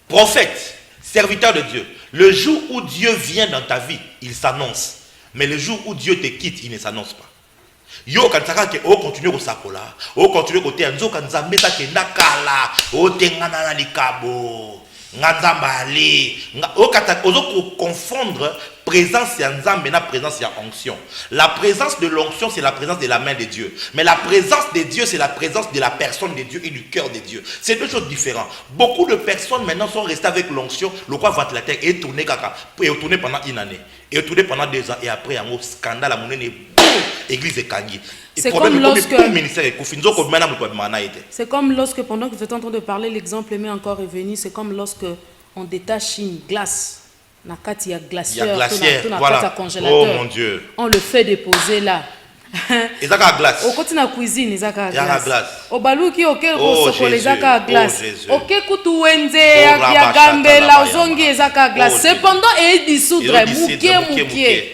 prophète serviteur de Dieu le jour où Dieu vient dans ta vie il s'annonce mais le jour où Dieu te quitte il ne s'annonce pas yo kansaka ke o continuer ko sakola o continuer ko te nzoka nzambe ta ke nakala o tengana na likabo ngazambali o kata ozo confondre présence ya nzambe na présence ya onction la présence de l'onction c'est la présence de la main de Dieu mais la présence de Dieu c'est la présence de la personne de Dieu et du cœur de Dieu c'est deux choses différentes beaucoup de personnes maintenant sont restées avec l'onction le quoi ventilateur et tourné kaka et tourné pendant une année et tourné pendant 2 ans et après un scandale à monene église kangi c'est comme lorsque c'est comme lorsque pendant que vous êtes en train de parler l'exemple m'est encore revenu c'est comme lorsque on détache une glace na kati ya glacière voilà. Congélateur. Oh mon Dieu on le fait déposer là et ça glace au côté na cuisine ezaka glace au baluki okel ko sokola ezaka glace OK kutu wenze ya gambela ozongi ezaka glace cependant et dissoudre mukie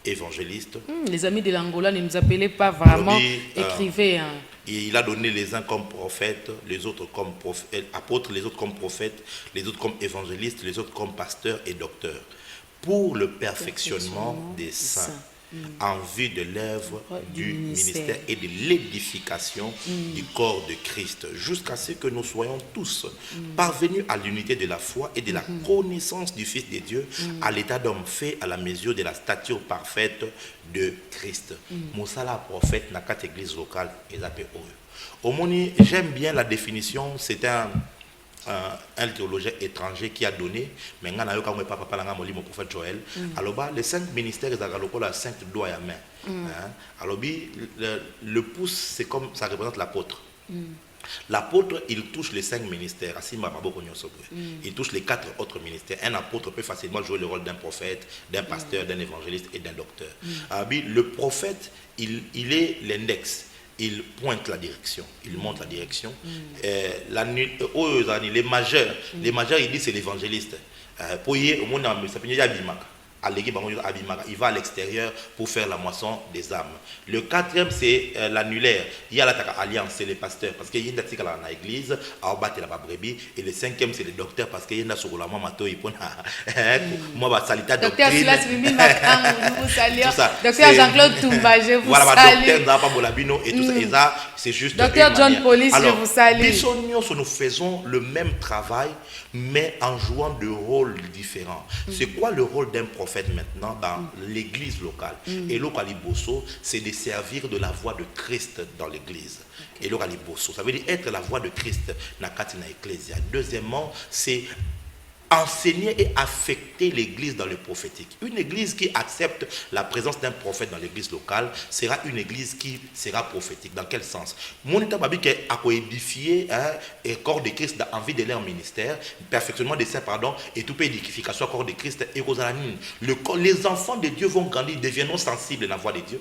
évangélistes. Les amis de l'Angola ne nous appelaient pas vraiment, écrivez. Et il a donné les uns comme prophètes, les autres comme apôtres, les autres comme prophètes, les autres comme évangélistes, les autres comme pasteurs et docteurs, pour le perfectionnement des saints, en vue de l'œuvre du ministère et de l'édification du corps de Christ, jusqu'à ce que nous soyons tous parvenus à l'unité de la foi et de la connaissance du Fils de Dieu, à l'état d'homme fait à la mesure de la stature parfaite de Christ. Moussala prophète n'a qu'à église locale et l'appel au Moni, j'aime bien la définition, c'est un théologien étranger qui a donné, mais mon prophète Joël, alors les 5 ministères, les 5 doigts à main. Alors le pouce, c'est comme ça représente l'apôtre. L'apôtre, il touche les 5 ministères. Il touche les 4 autres ministères. Un apôtre peut facilement jouer le rôle d'un prophète, d'un pasteur, d'un évangéliste et d'un docteur. Le prophète, il est l'index. Il pointe la direction, il montre la direction. Les majeurs, il dit c'est l'évangéliste. Il va à l'extérieur pour faire la moisson des âmes. Le 4e, c'est l'annulaire. Il y a l'alliance, c'est les pasteurs. Parce qu'il y a une dans l'église, et le 5e, c'est les docteurs. Parce qu'il y a sur la mato, il peut docteur Silas Mimi Makam, nous vous saluons. Docteur Jean-Claude Toumba, je vous salue. Docteur c'est juste docteur John Police, je vous salue. Nous faisons le même travail, mais en jouant de rôles différents. C'est quoi le rôle d'un prophète maintenant dans l'église locale? Et l'Okaliboso, c'est de servir de la voix de Christ dans l'église. Et l'Okaliboso, ça veut dire être la voix de Christ dans Katina Ecclesia. Deuxièmement, c'est enseigner et affecter l'église dans le prophétique. Une église qui accepte la présence d'un prophète dans l'église locale sera une église qui sera prophétique. Dans quel sens? Mon état babi qui a édifié le corps de Christ dans envie de leur ministère, perfectionnement des saints, pardon, et tout édification au corps de Christ et Rosalanine. Les enfants de Dieu vont grandir, deviendront sensibles à la voix de Dieu.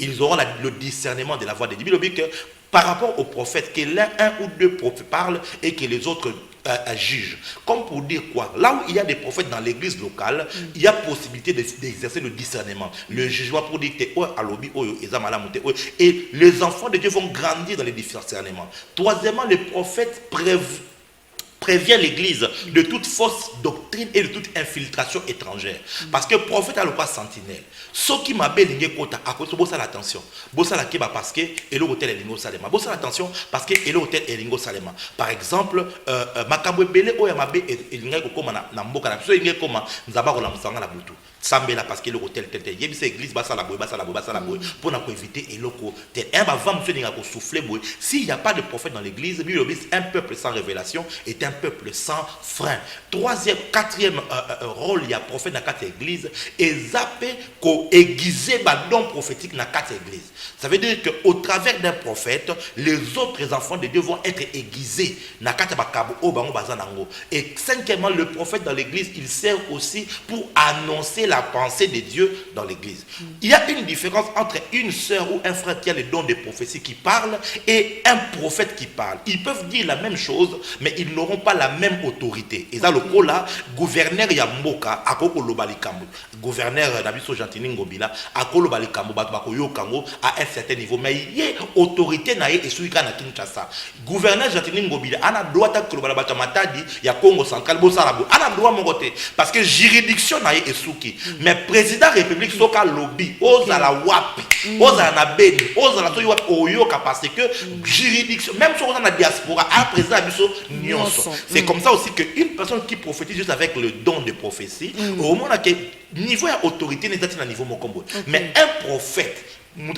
Ils auront le discernement de la voix de Dieu. Il dit que par rapport aux prophètes, que l'un, un ou deux prophètes parlent et que les autres jugent. Comme pour dire quoi? Là où il y a des prophètes dans l'église locale, il y a possibilité d'exercer le discernement. Le jugement pour dire que et les enfants de Dieu vont grandir dans les discernements. Troisièmement, les prophètes prévient l'église de toute fausse doctrine et de toute infiltration étrangère. Parce que le prophète a le pas sentinelle. Ce qui m'a béni, à cause de ça, l'attention. Bossa la keba parce que et l'hôtel est lingo salema. Bossa l'attention parce que et l'hôtel est lingo salema. Par exemple, makabwe bele oyamabe et lingo koma na mboka na so lingo koma nzaba kola musanga na butu. Sambela parce que l'hôtel tete yebi c'est église basa la boy pour na éviter et loko tel un va vendre monsieur ninga ko souffler boy. S'il n'y a pas de prophète dans l'église, un peuple sans révélation est un peuple sans frein. Troisième, quatrième rôle, il y a prophète dans quatre églises et zappé qu'on aiguisé ba don prophétique dans quatre églises. Ça veut dire qu'au travers d'un prophète, les autres enfants de Dieu vont être aiguisés dans quatre bakabo au bango bazanango. Et cinquièmement, le prophète dans l'église, il sert aussi pour annoncer la pensée de Dieu dans l'église. Il y a une différence entre une sœur ou un frère qui a le don de prophétie qui parle et un prophète qui parle. Ils peuvent dire la même chose, mais ils n'auront pas la même autorité. Et ça, le coup là, gouverneur Yamboka, Akoko Lobalikambo, gouverneur Nabiso Gentini Ngobila, Akoko Lobalikambo, Batbako Yokango, à un certain niveau. Mais il y a autorité naïe et suika na Kinshasa. Gouverneur Gentini Ngobila, on a droit à Kolobalabata Matadi, il y a Congo Central, Bossarabo, on a droit à mon côté. Parce que juridiction naïe et souki. Mais président République Soka Lobby, Ozala Wapi, Ozala Beni, Ozala Toyo Oyoka, parce que juridiction, même si on a la diaspora, un président Abiso Nyonso. C'est comme ça aussi qu'une personne qui prophétise juste avec le don de prophétie, au moment où niveau autorité n'est pas à niveau Mokombo. Mais un prophète, mais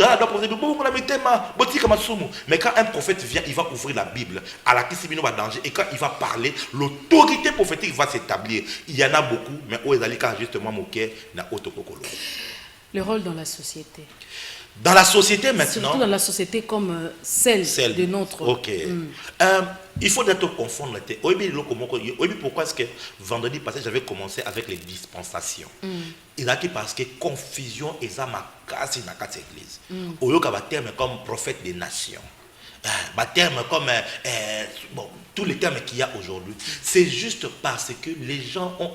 quand un prophète vient, il va ouvrir la Bible à la Kissimino va danger et quand il va parler, l'autorité prophétique va s'établir. Il y en a beaucoup, mais où est justement moqué na otokokolo. Le rôle dans la société. Dans la société maintenant. Surtout dans la société comme celle de notre. Ok. Il faut d'être confondre. Pourquoi est-ce que vendredi passé j'avais commencé avec les dispensations? Il a dit parce que confusion et ça m'a cassé dans quatre églises. Au lieu qu'un terme comme prophète des nations, un terme comme tous les termes qu'il y a aujourd'hui, c'est juste parce que les gens ont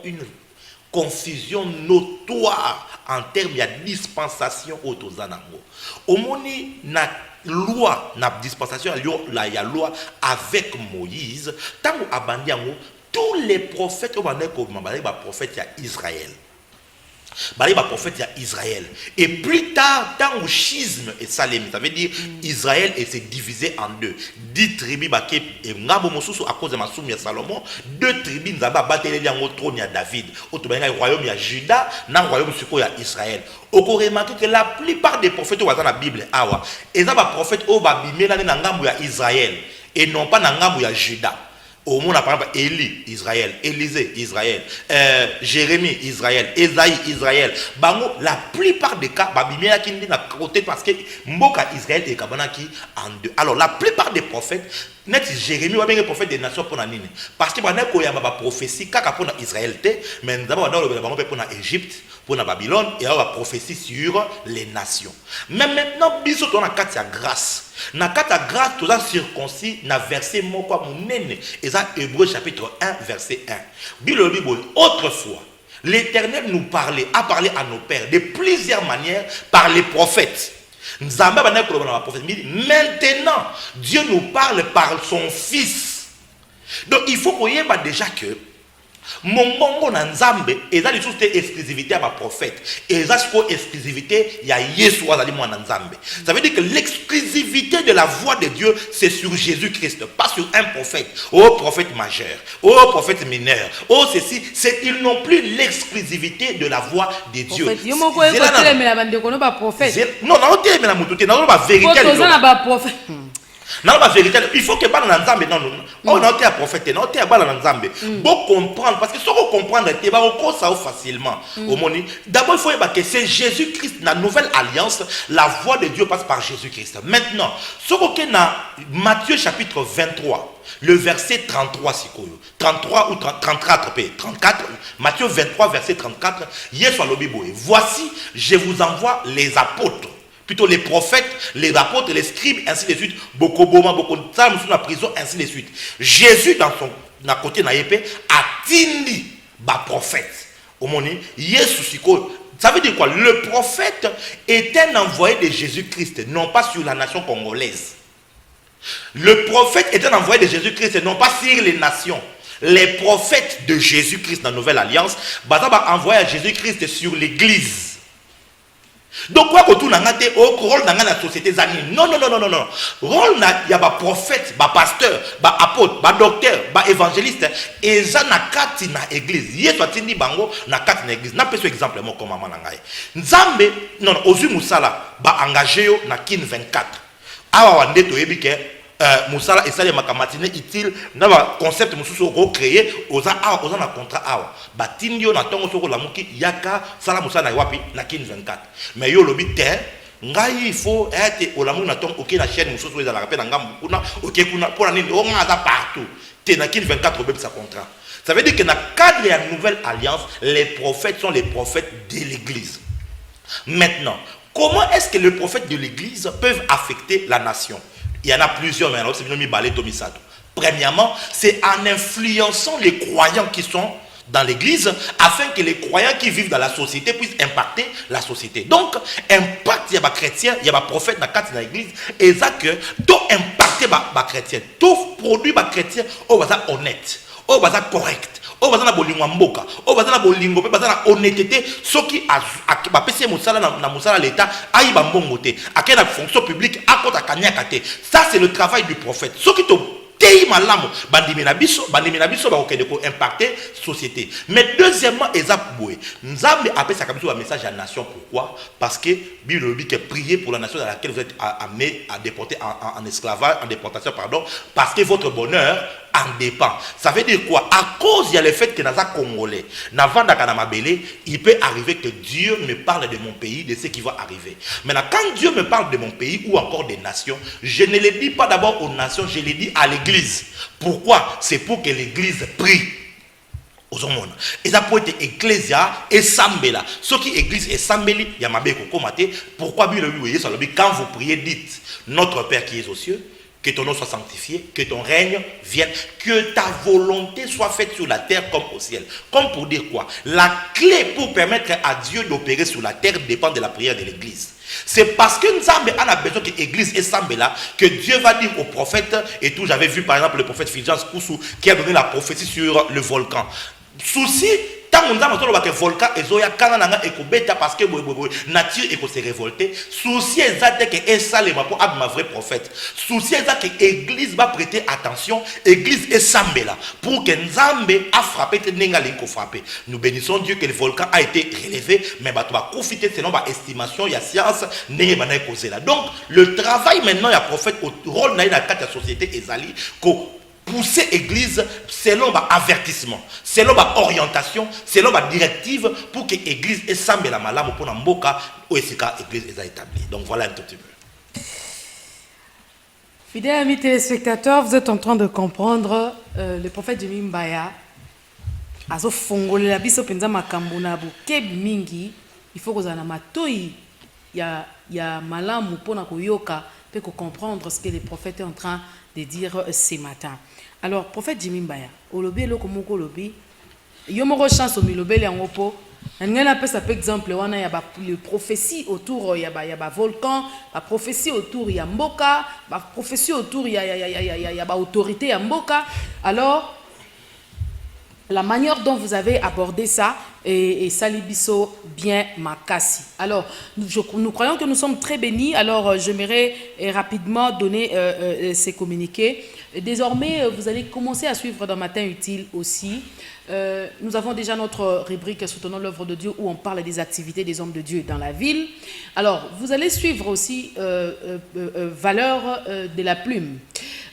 confusion notoire en termes de dispensation au Tozanango. Omoni na loi, na dispensation, la ya loi avec Moïse, tant que abandiango, tous les prophètes, prophètes ya Israël. Bali ba prophète ya Israël. Et plus tard, dans le schisme et Salem, ça veut dire Israël s'est divisé en deux. 10 tribus baké et ngabo mosusu à cause de Massoum ya Salomon, 2 tribus nzaba batele ya trône ya David. Auto ba royaume ya Juda, na royaume suko ya Israël. Au remarqué que la plupart des prophètes dans la Bible awa, eza ba prophète o ba bimela na ngambo ya Israël et non pas na ngambo ya Juda. Au monde, par exemple, Élie, Israël, Élisée, Israël, Jérémie, Israël, Esaïe, Israël. Bango, la plupart des cas, Babimia qui n'a côté parce que Mboka Israël et Kabanaki en deux. Alors, la plupart des prophètes, net Jérémie, ou bien les prophètes des nations pour la Nine. Parce que Banako y a ma prophétie, kaka pour Israël, mais d'abord, dans le Bango pour l'Égypte, pour la Babylone, et alors la prophétie sur les nations. Mais maintenant, bisous, on a 4 grâce. Na kata grâce tout ça circoncis na verset moko munene et ça Hébreu chapitre 1 verset 1. Bible autrefois l'Éternel nous parlait a parlé à nos pères de plusieurs manières par les prophètes. Nzamba bana ko na prophète maintenant Dieu nous parle par son fils. Donc il faut qu'on y ait déjà que Mongongo na Nzambe et ça les exclusivité à ma prophète et ça c'est exclusivité il y a Yesu azali mwana Nzambe. Ça veut dire que l'exclusivité de la voix de Dieu c'est sur Jésus-Christ, pas sur un prophète, prophète majeur, prophète mineur, ceci, c'est ils n'ont plus l'exclusivité de la voix de Dieu. Non, non, vérité. Non, la vérité, il faut que pas dans Nzambe, non, on a été un prophète, on a été dans Nzambe. Bon comprendre, parce que si on comprend, tu vas ça facilement. D'abord, il faut que c'est Jésus-Christ, la nouvelle alliance, la voix de Dieu passe par Jésus-Christ. Maintenant, ce qu'on a Matthieu chapitre 23, le verset 33, 33 ou 34, 34, Matthieu 23, verset 34, voici, je vous envoie les apôtres. Plutôt les prophètes, les apôtres, les scribes, ainsi de suite. Beaucoup de femmes sont en prison, ainsi de suite. Jésus, dans son côté naïpe, a tindi ba prophète. Au monde, ça veut dire quoi? Le prophète est un envoyé de Jésus-Christ, non pas sur la nation congolaise. Le prophète est un envoyé de Jésus-Christ, non pas sur les nations. Les prophètes de Jésus-Christ dans la Nouvelle Alliance, va envoyer à Jésus-Christ sur l'église. Donc quoi que tout n'a pas rôle dans la société zani. Non. Rôle il y a ba prophète, ba pasteur, ba apôtre, ba docteur, ba évangéliste et ça na kati na église. Yesu atindi bango na kati na église. Na peso exemple mo comme maman ngai. Nzambe non ozu musala ba engagé yo na kin 24. Awa wande to yebike musala esali makamatine utile na ba concept mususu ko créer oza na contrat awa batindi yo na tongo soko lamuki yaka sala musala na wapi na kin 24 mais yo lobi te ngai il faut être olamu na tongo ok na chaîne mususu eza la rappel ngam kuna ok kuna pour nini o ngaza partout te na kin 24 obeb sa contrat. Ça veut dire que dans le cadre de la nouvelle alliance les prophètes sont les prophètes de l'église. Maintenant comment est-ce que les prophètes de l'église peuvent affecter la nation? Il y en a plusieurs, mais c'est mis balé Tomisato. Premièrement, c'est en influençant les croyants qui sont dans l'église, afin que les croyants qui vivent dans la société puissent impacter la société. Donc, impact, il y a des chrétiens, il y a des prophètes dans l'église, et ça que tout impacter les chrétiens, tout produit les chrétiens, on va honnête, on va correct. O bazana bolingo mboka o bazana bolingo pe bazana honnêteté soki ba pese musala na musala l'état ayi ba mbongo te akena fonction publique akota kanyaka te. Ça c'est le travail du prophète. Soki to tei malamu bandimi na biso ba okende ko impacter société. Mais deuxièmement ezaboué Nzambe apesa ka biso ba message à la nation. Pourquoi? Parce que Bible dit que prier pour la nation dans laquelle vous êtes amené à déporter en esclavage, en déportation pardon, parce que votre bonheur en dépend. Ça veut dire quoi? À cause il y a le fait que dans un Congolais, il peut arriver que Dieu me parle de mon pays, de ce qui va arriver. Maintenant, quand Dieu me parle de mon pays ou encore des nations, je ne le dis pas d'abord aux nations, je le dis à l'église. Pourquoi? C'est pour que l'église prie. Aux hommes. Et ça peut être ecclésia et sambela. Ce qui église et sambeli, il y a ma béco komate. Pourquoi quand vous priez, dites Notre Père qui est aux cieux, que ton nom soit sanctifié, que ton règne vienne, que ta volonté soit faite sur la terre comme au ciel. Comme pour dire quoi? La clé pour permettre à Dieu d'opérer sur la terre dépend de la prière de l'église. C'est parce que Nzambe a besoin que l'église est semble là, que Dieu va dire aux prophètes, et tout, j'avais vu par exemple le prophète Fulgence Koussou qui a donné la prophétie sur le volcan. Souci, tant on a que volcan ezoya kanana ekobeta parce que nature eko se révolter. Souci exact que esa le mapo ab ma vrai prophète. Souci exact que église va prêter attention, église est sambela pour que Nzambe a frappé nenga linko frappé. Nous bénissons Dieu que le volcan a été relevé, mais bah tu vas profiter selon ma estimation, il y a science n'est pas causé là. Donc le travail maintenant il y a prophète au rôle dans la carte de la société ezali ko pousser l'église selon l'avertissement, selon l'orientation, selon la directive pour que l'église ait semblé la malade pour n'amboka ou l'église est établie. Donc voilà un tout petit peu. Fidèles amis téléspectateurs, vous êtes en train de comprendre le prophète Jimmy Mbaya. Azo fongole la biso penza makambo na buke mingi, il faut que vous en matoi ya malamu pona koyoka peut comprendre ce que le prophète est en train de dire ce matin. Alors, prophète Jimmy Mbaya, olobi eloko moko olobi, yo moko chance au milobeli en opo, ngana pesa par exemple wana ya ba le prophétie autour ya ba volcan, ba prophétie autour ya mboka, ba prophétie autour ya ba autorité ya mboka. Alors la manière dont vous avez abordé ça et Salibiso bien makasi. Alors, nous croyons que nous sommes très bénis. Alors, j'aimerais rapidement donner ces communiqués. Désormais, vous allez commencer à suivre dans Matin Utile aussi. Nous avons déjà notre rubrique Soutenons l'œuvre de Dieu où on parle des activités des hommes de Dieu dans la ville. Alors, vous allez suivre aussi Valeur de la plume.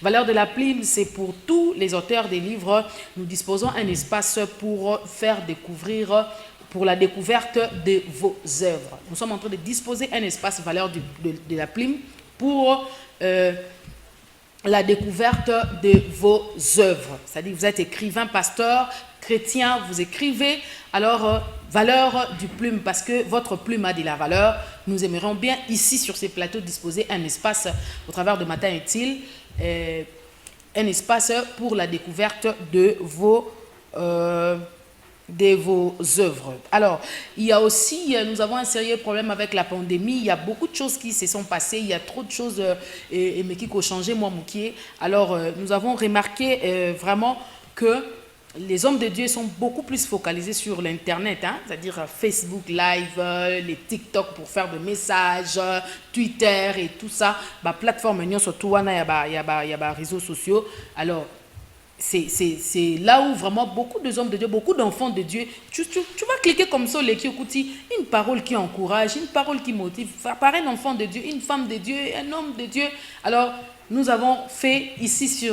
Valeur de la plume, c'est pour tous les auteurs des livres. Nous disposons un espace pour faire découvrir, pour la découverte de vos œuvres. Nous sommes en train de disposer un espace Valeur de la plume pour la découverte de vos œuvres. C'est-à-dire que vous êtes écrivain, pasteur, chrétien, vous écrivez, alors valeur du plume, parce que votre plume a de la valeur. Nous aimerions bien ici sur ces plateaux disposer un espace au travers de Matin Utile, un espace pour la découverte de vos œuvres. Alors, il y a aussi, nous avons un sérieux problème avec la pandémie. Il y a beaucoup de choses qui se sont passées. Il y a trop de choses mais qui ont changé, moi, Moukié. Alors, nous avons remarqué vraiment que les hommes de Dieu sont beaucoup plus focalisés sur l'Internet, hein, c'est-à-dire Facebook Live, les TikTok pour faire des messages, Twitter et tout ça. Bah, plateforme, surtout, il y a des réseaux sociaux. Alors, c'est là où vraiment beaucoup de hommes de Dieu, beaucoup d'enfants de Dieu, tu vas cliquer comme ça, les Kiyokouti, une parole qui encourage, une parole qui motive, par un enfant de Dieu, une femme de Dieu, un homme de Dieu. Alors, nous avons fait ici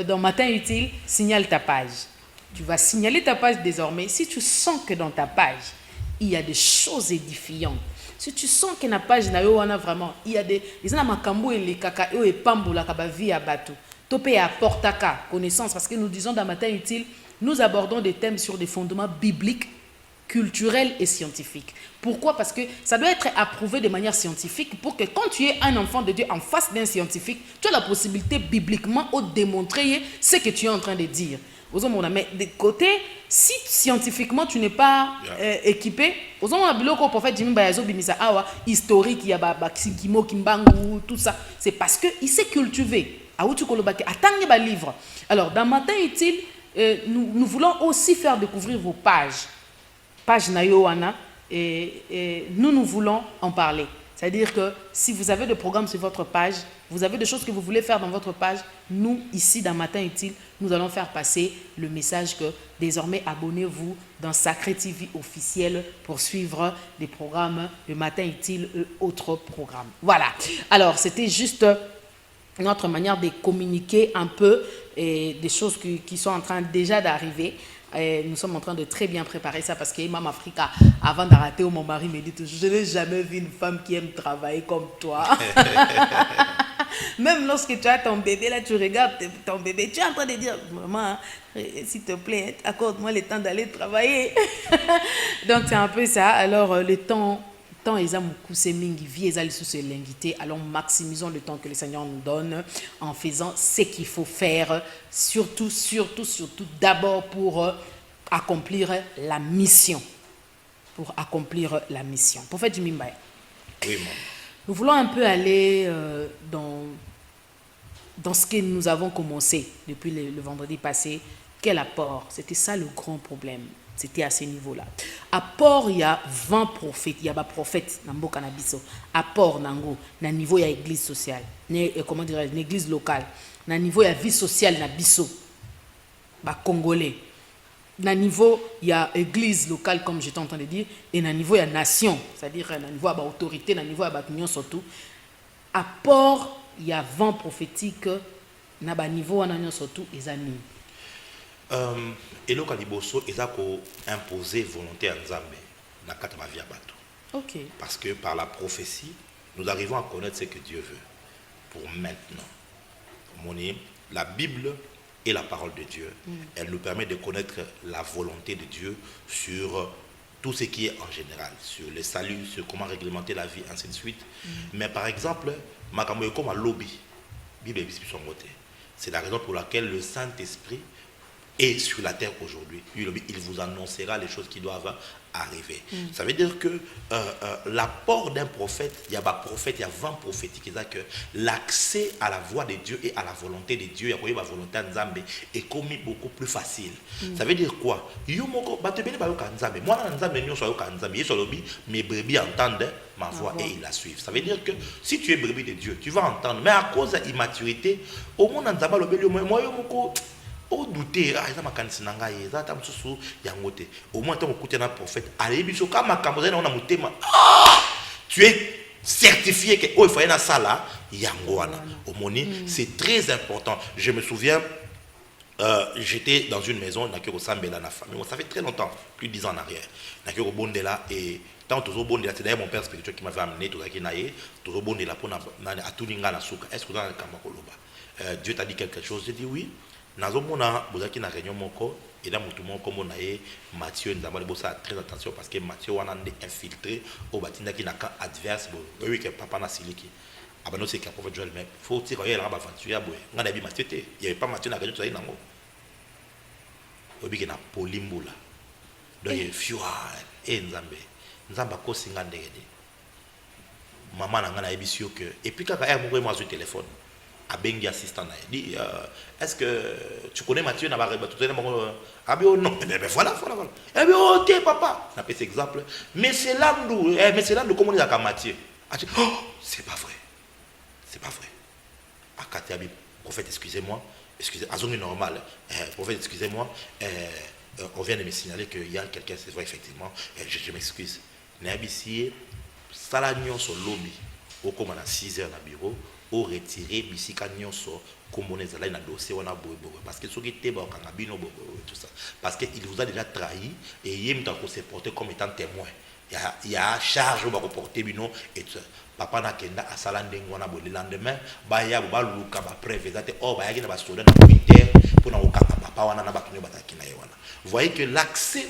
dans Matin Utile, signale ta page. Tu vas signaler ta page désormais. Si tu sens que dans ta page, il y a des choses édifiantes, si tu sens que na page na yo wana vraiment, il y a des makambo et les kaka et pambo la kabavi à bateau. Topé apportaka connaissance parce que nous disons dans Matin Utile, nous abordons des thèmes sur des fondements bibliques, culturels et scientifiques. Pourquoi? Parce que ça doit être approuvé de manière scientifique pour que quand tu es un enfant de Dieu en face d'un scientifique, tu as la possibilité bibliquement de démontrer ce que tu es en train de dire. Mais de côté, si scientifiquement tu n'es pas équipé, le prophète Jimmy Bayazo Binisa Awa, historique, il y a Kimo Kimbangu, tout ça, c'est parce qu'il s'est cultivé. Attendez le livre. Alors, dans Matin Utile, nous voulons aussi faire découvrir vos pages. Page Nayoana, et nous voulons en parler. C'est-à-dire que si vous avez des programmes sur votre page, vous avez des choses que vous voulez faire dans votre page, nous, ici, dans Matin Utile, nous allons faire passer le message que désormais, abonnez-vous dans Sacré TV officiel pour suivre des programmes de Matin Utile et autres programmes. Voilà. Alors, c'était juste notre manière de communiquer un peu et des choses qui sont en train déjà d'arriver. Et nous sommes en train de très bien préparer ça parce que Imam Africa, avant d'arrêter, mon mari me dit toujours, je n'ai jamais vu une femme qui aime travailler comme toi. Même lorsque tu as ton bébé, là tu regardes ton bébé, tu es en train de dire, maman, s'il te plaît, accorde-moi le temps d'aller travailler. Donc c'est un peu ça. Alors le temps tant mingi vie sous ce l'invité, alors maximisons le temps que le Seigneur nous donne en faisant ce qu'il faut faire, surtout d'abord pour accomplir la mission. Pour accomplir la mission. Prophète Jimmy Mbaye. Oui, maman. Nous voulons un peu aller dans ce que nous avons commencé depuis le vendredi passé. Quel apport? C'était ça le grand problème. C'était à ce niveau-là. Apport, il y a 20 prophètes. Il y a des prophètes dans le cannabis. Apport, dans niveau il y a église sociale. Comment dire, une église locale. Dans le niveau il y a vie sociale, dans biso. Congolais. Dans le niveau il y a église locale, comme j'étais en train de dire. Et dans le niveau il y a nation. C'est-à-dire, dans le niveau il y a autorité, dans le niveau il y a union surtout. Apport, il y a 20 prophétiques. Dans le niveau il y a surtout les amis. Et le Kaliboso, ils ont imposé volonté à Nzambe dans la vie à bateau. Ok. Parce que par la prophétie, nous arrivons à connaître ce que Dieu veut pour maintenant. La Bible est la parole de Dieu. Elle nous permet de connaître la volonté de Dieu sur tout ce qui est en général, sur le salut, sur comment réglementer la vie, ainsi de suite. Mais par exemple, Makamoye comme un lobby, Bible c'est la raison pour laquelle le Saint-Esprit et sur la terre aujourd'hui, il vous annoncera les choses qui doivent arriver. Ça veut dire que l'apport d'un prophète, il y a 20 prophétiques qui disent que l'accès à la voix de Dieu et à la volonté de Dieu, il y a la volonté de Nzambe, est commis beaucoup plus facile. Ça veut dire quoi? Moi, mes brebis entendent ma voix et ils la suivent. Ça veut dire que si tu es brebis de Dieu, tu vas entendre. Mais à cause de l'immaturité, au monde au douter au moins tant que un prophète tu es certifié que il faut y ça là c'est très important. Je me souviens j'étais dans une maison ça fait très longtemps, plus de 10 ans en arrière, et tant c'est d'ailleurs mon père spirituel qui m'avait amené est-ce que Dieu t'a dit quelque chose? J'ai dit oui. Nazomona bozaki na réunion moko et là mutu moko mona ye Matthieu nzamba bossa très attention parce que Matthieu wana ndé infiltré au batinda ki na camp adverse oui que papa na siliki abano c'est que prophète Joël mais faut dire il a ba aventure boy ngana bi Matthieu té il y avait pas Matthieu na réunion ça nango obi ke na polimbula donc il fiwa et nzamba ko singa ndege maman na ngana ebisio que et puis kaka er moko moi sur téléphone à Bengi assistant dit est-ce que tu connais Mathieu n'a pas ah bien non mais voilà eh bien ok papa n'a pas cet exemple mais c'est là comment on dit à Mathieu oh c'est pas vrai Akati prophète excusez-moi azongi normal prophète excusez-moi on vient de me signaler qu'il y a quelqu'un c'est vrai effectivement je m'excuse n'habitié salagnon sur lobby au comme à 6 heures dans bureau au retirer bisika nyonso comme ezala na dossier wana bobo parce que ceux qui étaient bakanga bino bobo tout ça parce que il vous a déjà trahi et il m'a se porter comme étant témoin il y a charge au porter bino et tout ça papa na kenda asala ndengo wana bo le lendemain ba ya ba luka ba preuve zate oh ba yaki na ba soda na Twitter pour na okanga papa wana na bakinyo bataki na wana. Vous voyez que l'accès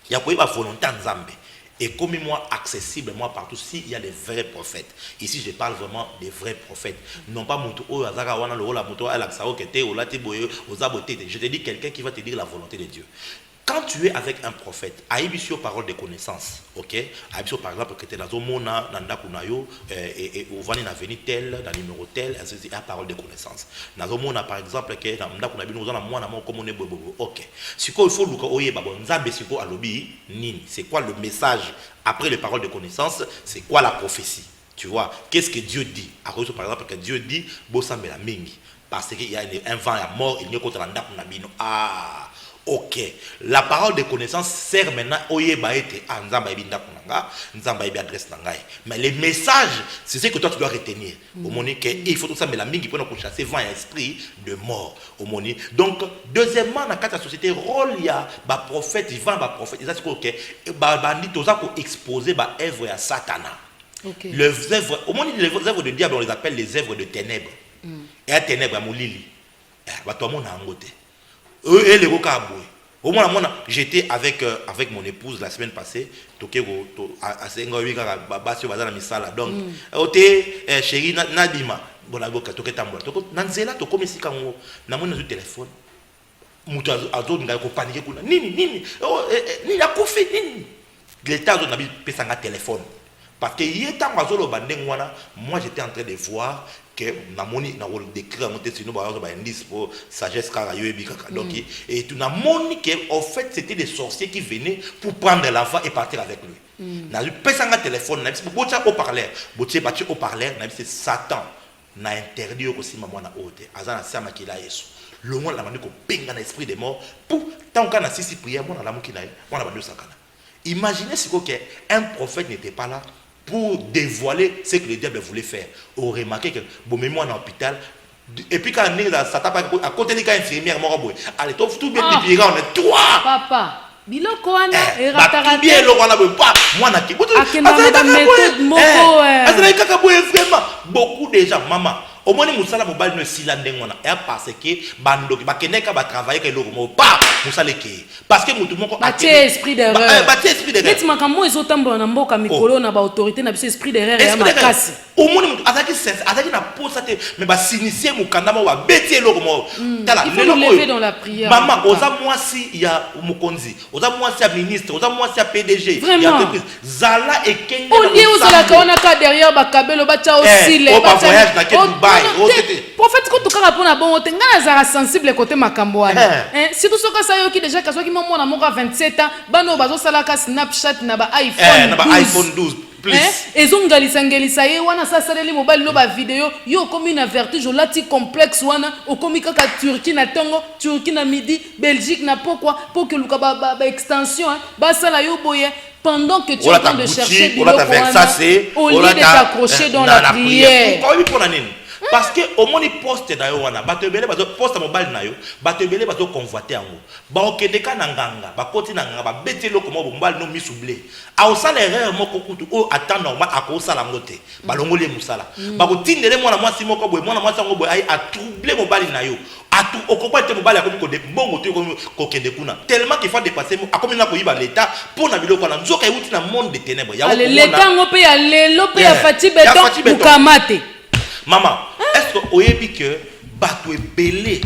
il y a quoi ba volonté Nzambe et comme moi accessible moi partout s'il y a des vrais prophètes. Ici je parle vraiment des vrais prophètes, non pas moto o azaka wana lo la moto ala sao kete o la te boye ozabote. Je te dis quelqu'un qui va te dire la volonté de Dieu. Quand tu es avec un prophète, aïbisio parole de connaissance, ok? Aïbisio par exemple que tu es dans un mona nanda kunayo et au vani na veni tel dans numéro tel, ainsi de parole de connaissance. Dans un mona par exemple que dans nanda kunabi nous on a mona mon comme on est bobo, ok? Si quoi il faut luka oye babon nzambe siko alobi nini? C'est quoi le message après les paroles de connaissance? C'est quoi la prophétie? Tu vois? Qu'est-ce que Dieu dit? À cause par exemple que Dieu dit bosambe la mingi parce qu'il y a un vent à mort, il n'y a contre nanda kunabino. Ah. Ok, la parole de connaissance sert maintenant au yebaete à Nzamba ibinda kunanga, Nzamba ibi adresse nangai. Mais les messages, c'est ce que toi tu dois retenir. Au monique, il faut tout ça mais la mingi pour chasser vent et esprit de mort. Au monique. Donc deuxièmement dans la société rôle il y a ba prophète, il va ba prophète. Ça c'est OK. Ba bandit toza ko exposer ba œuvre à Satana. OK. Les œuvres, au monique les œuvres de diable on les appelle les œuvres de ténèbres. Et à ténèbres à moulili. Ba to mona ngote. Et les rocaboui. Au moins, j'étais avec mon épouse la semaine passée. Donc, chérie, Nadima, téléphone. L'État a un téléphone. Parce que moi j'étais en train de voir que namoni na décrire monter sur nous indice pour sagesse donc et tout namoni que en fait c'était des sorciers qui venaient pour prendre l'enfant et partir avec lui. Na pesa un téléphone na botia haut-parleur c'est Satan n'a interdit aussi maman na haute azana sama kila Yesu le monde la mani ko penga na esprit de mort pour tant qu'on a six prières moi na lamu kinaye moi na bandu sakana. Imaginez ce qu'un prophète n'était pas là pour dévoiler ce que le diable voulait faire. On remarqué que bon mais moi en hôpital et puis quand Satan à côté des infirmières allez tout bien on est trois. Papa biloko wana eratarate bien lo wana pas moi na ki vraiment beaucoup de gens maman au moins musala mobile ne silande ngona parce que bandoki bakeneka ba travailler que lo mo pas musala ke parce que mutu moko batie esprit d'erreur batie esprit d'erreur beti makambo ezotambola na mboka mikolo na ba autorité na biso esprit d'erreur ya makasi au moins azaki na posa te mais ba s'initier mukanda mo ba beti lo mo tala le lever dans la prière maman oza mwasi ya mukonzi oza mwasi ya ministre oza mwasi ya PDG ya entreprise zala ekenge au lieu ozala kaona ka derrière ba kabelo bacha aussi les voyage na ke Dubai prophète ko tukaka pona bon te ngana zara sensible côté makambo wana si tout soka sa yoki déjà kaso ki maman na moko 27 ans bano bazo sala ka Snapchat na ba iPhone 12 plus ezongalisa ye wana sasaleli mobile lo ba vidéo yo komi na vertige olati complexe wana okomi kaka Turquie na tongo Turquie na midi Belgique na pourquoi pour que luka ba extension ba sala yo boye pendant que tu es en train de chercher biloko wana au lieu de t'accrocher dans la prière. Parce que au moins il poste d'ailleurs wana batebele bazo poste mobile na yo batebele bazo convoiter yango ba okendeka na nganga ba koti na nganga ba betelo ko mobile no misoublé a osala erreur moko kutu o attend normal akosala ngote ba longole musala ba ko tindele mwana mwasi moko boy mwana mwasi ngo boy ai a troubler mobile na yo atu okokwa te mobile akomi ko de mbongo te ko kende kuna tellement qu'il faut dépasser akomi na ko yiba l'état pour na biloko na nzoka euti na monde de ténèbres ya ale l'état ngope ya lelo pe ya fati beton mukamate. Maman, est-ce que vous savez que bateau est belé,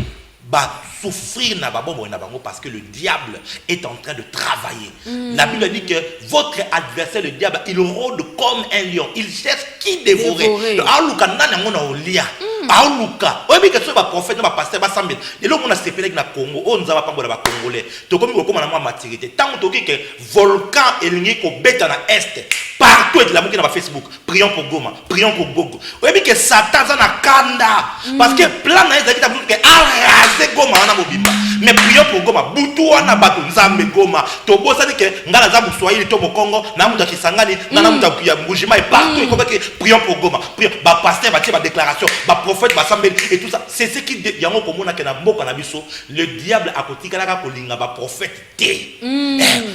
souffrir na babombo na bango parce que le diable est en train de travailler. La Bible dit que votre adversaire le diable il rôde comme un lion, il cherche qui dévorer. Aluka nana ngona olia. Aluka. Oyebi que ce ba prophète ba pasteur ba sambe. Et là on a sepelé na Congo, on nzaba pambo na ba congolais. To komi ko koma na ma maturité. Tant to ki que volcan elingi ko beta na est. Partout et la moquée na Facebook. Prions pour Goma, prions pour Bogo. Oyebi que Satan za na kanda parce que plan na ezaki ta que araser Goma. Mais prions pour Goma, Boutoua na bato nzambe Goma. Tobo ça dit que ngala za Swahili to Mokongo, na muta Kisangani, na muta kuya Mbujima et partout et prions pour Goma. Prions ba pasteur ba ba déclaration, ba prophète ba sambeli et tout ça. C'est ce qui yango komona ke na mboka na biso, le diable akotika la kolinga ba prophète té.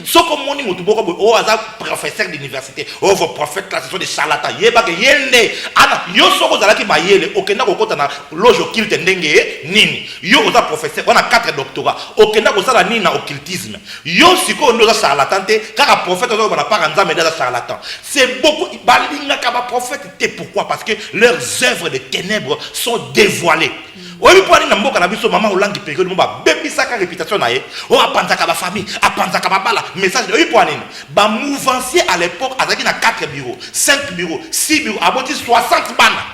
Soko moni mutu boko o aza professeur d'université, o vos prophètes là ce sont des charlatans. Yeba ke yende ana yo soko zalaki ba yele okenda kokota na loge occulte ndenge nini. Yo oza professeur, on a 4 doctorats. Okenda kozala nini na occultisme. Yo siko ndo za charlatan te, car prophète ozo ba pa nzambe za charlatan. C'est beaucoup balinga ka ba prophète te pourquoi? Parce que leurs œuvres de ténèbres sont dévoilées. Oui, pour aller dans mboka na biso maman olangi période mo ba bebisaka réputation na ye. O apanzaka ba famille, apanzaka ba bala. Message oui pour aller. Ba mouvancier à l'époque azaki na 4 bureaux, 5 bureaux, 6 bureaux, aboti 60 bana.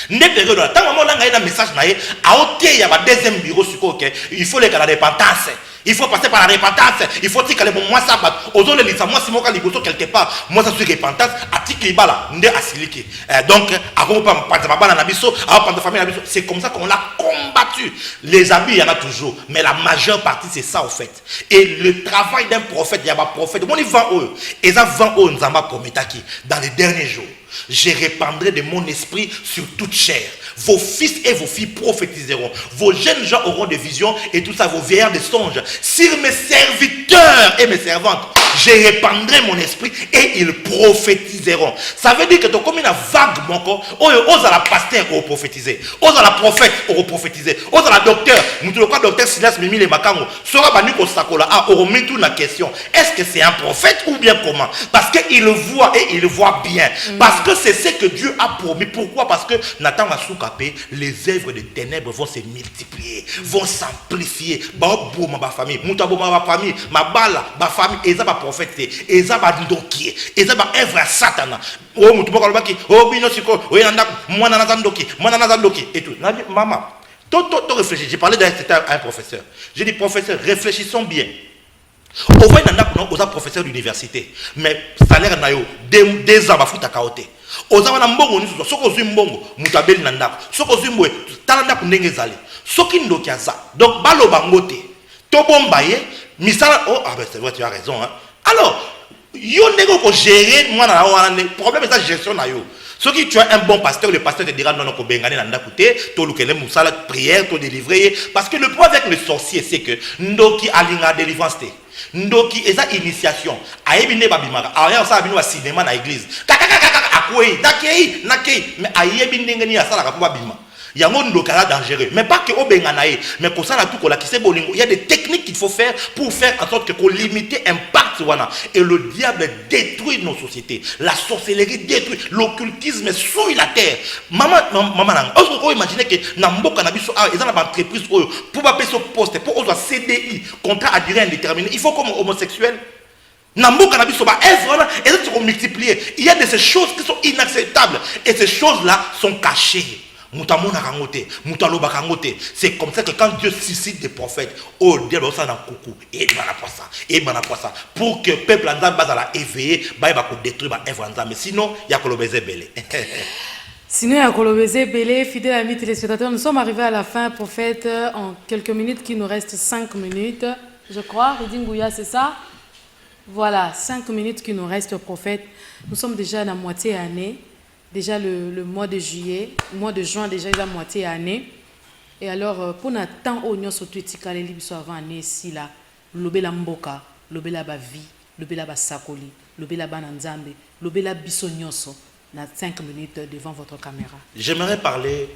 N'est période là tant maman olanga na message na ye, a oté ya ba deuxième bureau siko que il faut les la repentance. Il faut passer par la repentance. Il faut dire que les moi ça bat. Aux autres les moi si moi quand liboso quelque part, moi ça suis repentance. Article ibala nde asiliki. Donc avant pas pas bala na biso, avant pas famille na biso. C'est comme ça qu'on l'a combattu. Les abus il y en a toujours, mais la majeure partie c'est ça en fait. Et le travail d'un prophète, il y a un prophète. Mon vent eux, et ça vent eux nzamba prometaki dans les derniers jours. Je répandrai de mon esprit sur toute chair. Vos fils et vos filles prophétiseront. Vos jeunes gens auront des visions et tout ça, vos vieillards des songes. Sur mes serviteurs et mes servantes, je répandrai mon esprit et ils prophétiseront. Ça veut dire que tu as comme une vague, mon corps. Ose à la pasteur au prophétiser. Ose à la prophète au prophétiser. Ose à la docteur. Nous te le docteur Silas Mimi le Makango. Sera banni au Sakola. Ah, on remet tout la question. Est-ce que c'est un prophète ou bien comment? Parce qu'il voit et il voit bien. Parce que c'est ce que Dieu a promis. Pourquoi? Parce que Nathan va soukapé, les œuvres des ténèbres vont se multiplier, vont s'amplifier. Ma famille, ma famille, ma bala, ma famille, et ça va prophéter, et ça va ndoki, et ça va œuvre à Satan. Oh, mutuboka lobaki, oh, binosiko, oh, yanda, moi nanazandoki, et tout. Maman, toi réfléchis. J'ai parlé d'un professeur. J'ai dit, professeur, réfléchissons bien. On voit un professeur d'université, mais salaire na yo 2 ans ba futa kaote. Oza na mbongo ni soko zwi mbongo mutabeli na ndako. Soko zwi mbwe talanda kundenge zali. Soki ndoki aza. Donc balo bangote. To bomba ye misala ben c'est vrai tu as raison hein. Alors yo nego ko gérer moi na wana problème c'est la gestion na yo. Ce qui tu as un bon pasteur, le pasteur te dira non, non, ko bengane na ndakute, to lukele musala prière, to délivrer. Parce que le problème avec le sorcier, c'est que ndoki alinga délivrance te. Ndoki eza initiation. Ayebi ne babimaka. Aya sa abino wa cinéma na église. Akoi, nakei, mais ayebi ndenge ni asala ka po babima. Yango ndokala dangereux. Mais pas que obenganae, mais ko sala tout ko la kise bolingo. Il y a des techniques qu'il faut faire pour faire en sorte que ko limiter impact wana. Et le diable détruit nos sociétés. La sorcellerie détruit, l'occultisme souille la terre. Maman nang, est-ce qu'on imagine que na mboka na biso ils ont une entreprise pour pas payer ce poste, pour avoir CDI, contrat à durée indéterminée. Il faut comme homosexuel. Na mboka na biso ba œuvre et ça se multiplier. Il y a de ces choses qui sont inacceptables et ces choses-là sont cachées. C'est comme ça que quand Dieu suscite des prophètes, oh Dieu va s'en coucou et ça pour que le peuple en base à la éveiller, bah il va détruire bah mais sinon il y a que le baiser belé. Sinon, il y a Kolobézé, Bélé, fidèles amis téléspectateurs, nous sommes arrivés à la fin, prophète, en quelques minutes, qu'il nous reste 5 minutes, je crois, Ridingouya, c'est ça? Voilà, 5 minutes qu'il nous reste, prophète. Nous sommes déjà à la moitié année. Déjà le mois de juillet, le mois de juin, déjà il a moitié année. Et alors, pour notre temps, on a surtout étiqueté les livres avant année ici là, l'obéla mboka, l'obéla ba vie, l'obéla ba sakoli, l'obéla ba nanzambe, l'obéla bisonyoso. On a 5 minutes devant votre caméra. J'aimerais parler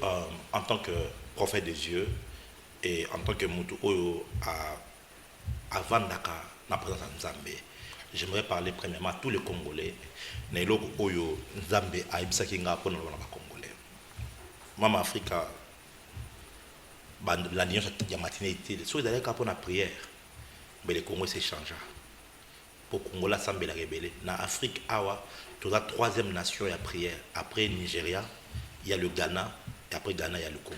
en tant que prophète de Dieu et en tant que Moutou Oyo à Vandaka, na présence de Nzambé. J'aimerais parler premièrement à tous les Congolais. Nailoko Oyo Nzambé a ibisaki nga pona na Congolais. Mama Africa l'alliance de matinée était sur d'aller pour la prière. Mais le Congo s'est changé. Pour Congolais semble la rebelle. Dans Afrique awa, toute la 3e nation la prière. Après Nigeria, il y a le Ghana et après Ghana il y a le Congo.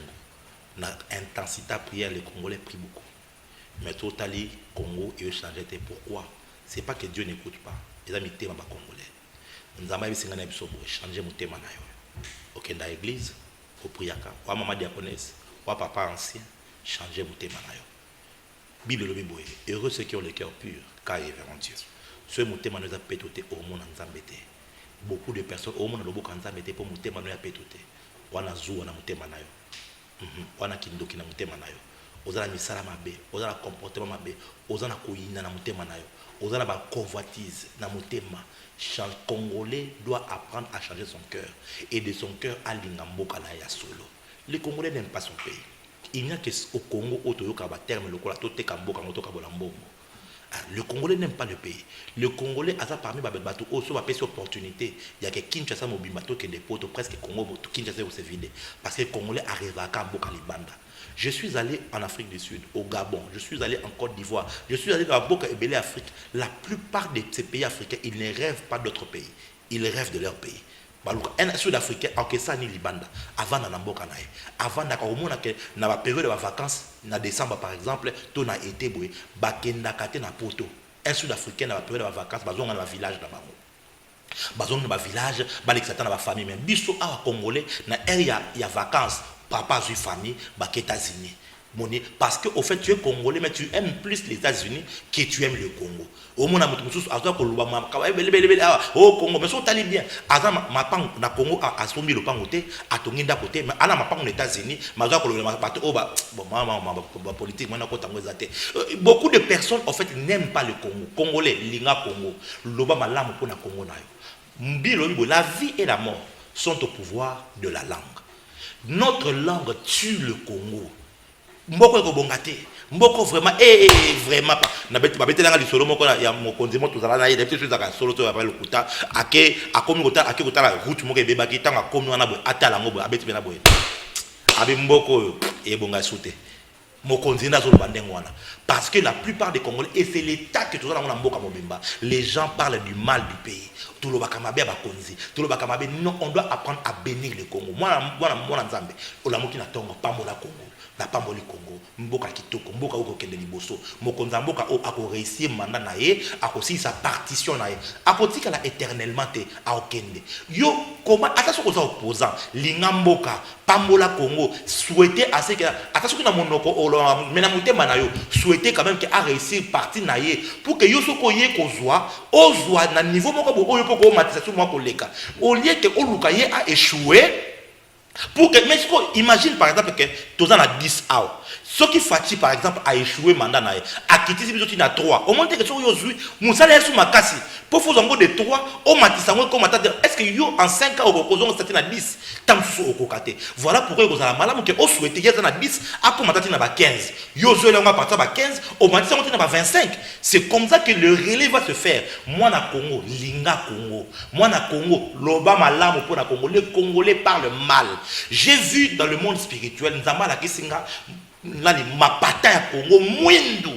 Dans intensité de prière, les Congolais prient beaucoup. Mais totalement Congo et changé. Pourquoi? C'est pas que Dieu n'écoute pas. Les amis thème ba Congolais. Nous avons changer mon thème na yo. OK, dans l'église, au priaka, ou maman diaconesse, ou papa ancien, changer mon thème na yo. Bible le biboye. Heureux ceux qui ont le cœur pur, car ils verront Dieu. Ce mon thème nous a pétoté au monde en Zambété. Beaucoup de personnes au monde en Zambété pour mon thème nous a pétoté. Ou na zou na mon thème na yo. Ou na kindoki na mon thème na yo. Ozala misala mabe, ozala comportement mabe, ozala koyina na mon thème na yo. Ozala ba convoitise na mon thème. Chaque Congolais doit apprendre à changer son cœur et de son cœur à l'ingamboka na ya solo. Les Congolais n'aiment pas son pays. Il n'y a que au Congo otoyoka ba terme le kola tote kamboka motoka bolambongo. Le Congolais n'aime pas le pays. Le Congolais a ça parmi babel bateau au so va payer opportunité. Il y a que Kinshasa mobimato que des potes presque Congo Kinshasa où se vide parce que les Congolais arrivent à kamboka libanda. Je suis allé en Afrique du Sud, au Gabon, je suis allé en Côte d'Ivoire, je suis allé dans la Boka et Belé Afrique. La plupart de ces pays africains, ils ne rêvent pas d'autres pays. Ils rêvent de leur pays. Un Sud-Africain, en Kessa ni Libanda, avant d'en Mboka nae, avant dans la période de vacances, en décembre par exemple, on a été boué, bakenda kate na poto. Un Sud-Africain dans la période de vacances, bazon dans le village d'Abango. Bazon dans le village, balexatan dans la famille, même biso à Congolais, na il y a vacances. Papa a une famille, bah États-Unis. Parce qu'au fait, tu es congolais, mais tu aimes plus les États-Unis que tu aimes le Congo. Au moins, au Congo, mais si tu bien, na Congo, à son le pangoté, à ton inda côté, mais à la mapang aux États-Unis, beaucoup de personnes, en fait, n'aiment pas le Congo. Congolais, linga Congo, loba malam pour na Congo nayo. La vie et la mort sont au pouvoir de la langue. Notre langue tue le Congo. Mboko ko bongate. Mboko vraiment vraiment pas. Na bete langa li solo moko ya mokonzi mo tozala na ye depuis tout ça solo to ya le kuta ake akomi kota ake kota la route moko ebeba ki tanga komi wana bo atala ngo bo abeti bena boye. Abi mboko e bonga soute. Mokonzi na solo bandengo wana. Parce que la plupart des Congolais, et c'est l'État que tout ça dans mboka mobimba, les gens parlent du mal du pays. Tout le bakamabe ba konzi, tout le bakamabe non, on doit apprendre à bénir le Congo. Moi nzambe, olamuki na tongo pamola Congo. Na pamboli Congo, mboka kitoko, mboka uko kende liboso, mokonza mboka o ako réussir mandat na ye, ako si sa partition na ye, ako tika la éternellement te a okende. Yo comment attention aux opposants, linga mboka, pambola Congo, souhaiter assez que attention que na monoko o mena mutema na yo, souhaiter quand même que a réussir parti na ye pour que yo soko ye kozwa, ozwa na niveau moko bo oyo poko matisa sur moi koleka. Au lieu que oluka ye a échoué. Pour que, mais imagine par exemple que tu as 10 hours. Ce qui fatigue par exemple a échoué mandat na a quitté si na 3. Au moins que tu as Moussala sous ma casse. Pour faire un de 3, au matin comme est-ce que yo en 5 ans au cozon c'est à 10 tant sous au kokate. Voilà pourquoi vous avez malade que au souhaité y a 10 à comme matin na 15. Yo zo là on va partir à 15, au matin on na 25. C'est comme ça que le relais va se faire. Moi na Congo, linga Congo. Moi na Congo, loba malamu pour na Congo. Les Congolais parlent mal. J'ai vu dans le monde spirituel, Nzamba la Kisinga, là, ma bataille à Congo, Mwindu.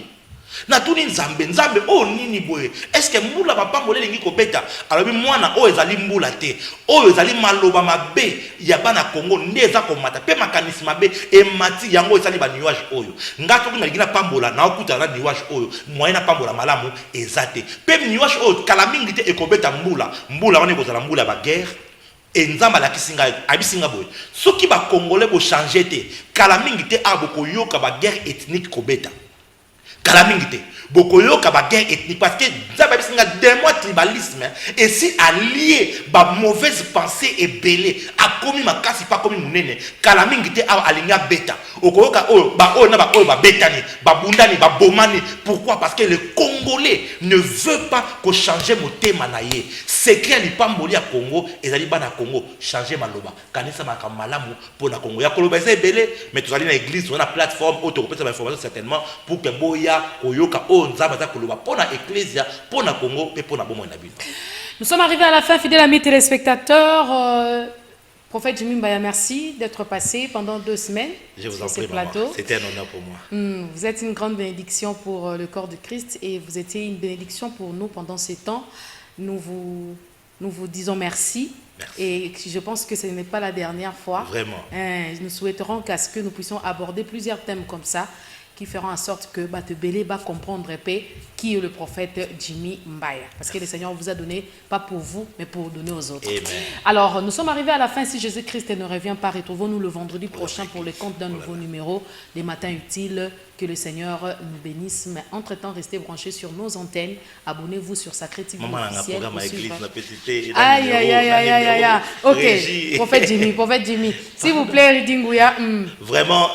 Na tuni nzambe oh nini boye est-ce que mbula papa mbole lingi kobeta alors moi na o ezali mbula te o ezali maloba mabe ya bana Congo ndeza komata pe makanisi mabe e mati yango ezali ba nuage oyo ngato kuna ligina pambola na okuta na nuage oyo moyen na pambola malamu ezate pe nuage oyo kala mingi te ekobeta mbula wana ekozala mbula ba guerre. Et nzamba la kisinga abisinga boy soki ba congolais bo changer te kala mingi te aboko yoka ba guerre ethnique kobeta kala mingi te boko yoka ba guerre ethnique parce que nzamba abisinga des mois tribalisme et si allié ba mauvaise pensée et belé a commis makasi pas commis munene kala mingi te alinga beta okoyoka na ba betani ba bundani ba bomani pourquoi parce que le Congolais ne veut pas qu'on change motema na ye c'est que li pamboli ya Congo ezali bana Congo changer maloba kanisa makamalamu pour na Congo ya koloba c'est belé mais tu allez na église on a plateforme auto repère cette information certainement pour que boya koyoka nzamba za koloba pour na ecclesia pour na Congo et pour na bomo na bino. Nous sommes arrivés à la fin, fidèles amis téléspectateurs. Prophète Jimmy Mbaya, merci d'être passé pendant 2 semaines. Je vous en prie, maman. C'était un honneur pour moi. Vous êtes une grande bénédiction pour le corps de Christ et vous étiez une bénédiction pour nous pendant ces temps. Nous vous disons merci. Merci. Et je pense que ce n'est pas la dernière fois. Vraiment. Nous souhaiterons qu'à ce que nous puissions aborder plusieurs thèmes comme ça qui feront en sorte que Batebele va comprendre qui est le prophète Jimmy Mbaya. Parce que le Seigneur vous a donné, pas pour vous, mais pour donner aux autres. Amen. Alors, nous sommes arrivés à la fin. Si Jésus-Christ ne revient pas, retrouvons-nous le vendredi prochain pour le compte d'un nouveau numéro des Matins Utiles. Que le Seigneur nous bénisse. Mais entre-temps, restez branchés sur nos antennes. Abonnez-vous sur Sacré TV officiel. Aïe, aïe, aïe, aïe, aïe, aïe. Ok, prophète Jimmy. S'il vous plaît, Ridingouya. Vraiment,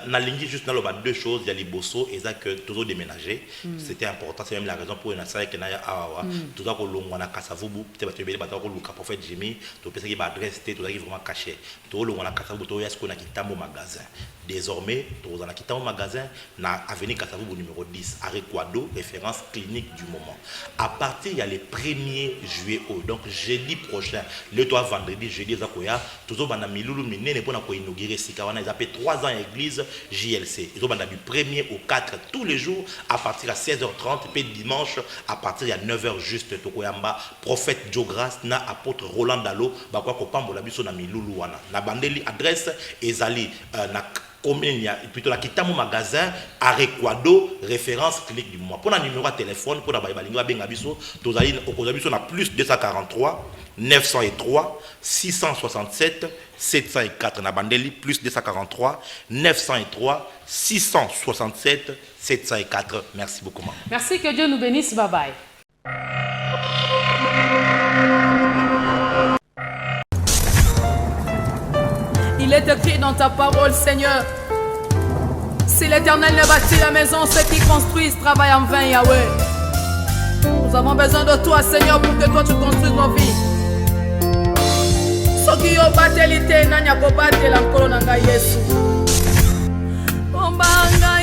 na lingi juste dans le bas 2 choses. Il y a les bossos et ça que toujours déménager. C'était important. C'est même la raison pour une assaille que naya awa. Tout ça que l'on a Kassavubu. Peut-être que tu as le prophète Jimmy. Tu peux savoir adresse. Tout ça qui est vraiment caché. Tout le monde a Kassavubu. Tout ce qu'on a quitté au magasin. Désormais, tout on a quitté au magasin. Na avenue Kassavubu numéro 10, arrêt Quado, référence clinique du moment. À partir, il y a les 1er juillet, donc jeudi prochain, le 3 vendredi, jeudi, Zakoya, toujours bana milulu minene pour inaugurer Sikawana, ils appellent 3 ans église JLC. Ils ont du 1er au 4 tous les jours à partir à 16h30, puis dimanche à partir à 9h juste Tokoyamba, prophète Diogras, na apôtre Roland Dalo, bakwa kopambo la biso na milulu wana. Na bandeli adresse ezali na plutôt la Kitamo magasin Arequado, référence clinique du mois. Pour le numéro de téléphone, pour la Baïbalinga Bengabiso, on a plus 243 903 667 704. Na Bandeli, plus 243 903 667 704. Merci beaucoup. Merci, que Dieu nous bénisse. Bye bye. Il est écrit dans ta parole, Seigneur. Si l'Éternel ne bâtit la maison, ceux qui construisent travaillent en vain, Yahweh. Nous avons besoin de toi, Seigneur, pour que toi tu construises nos vies. Soki yo batelite nanya ko batela nkolo nanga Yesu. Ombanga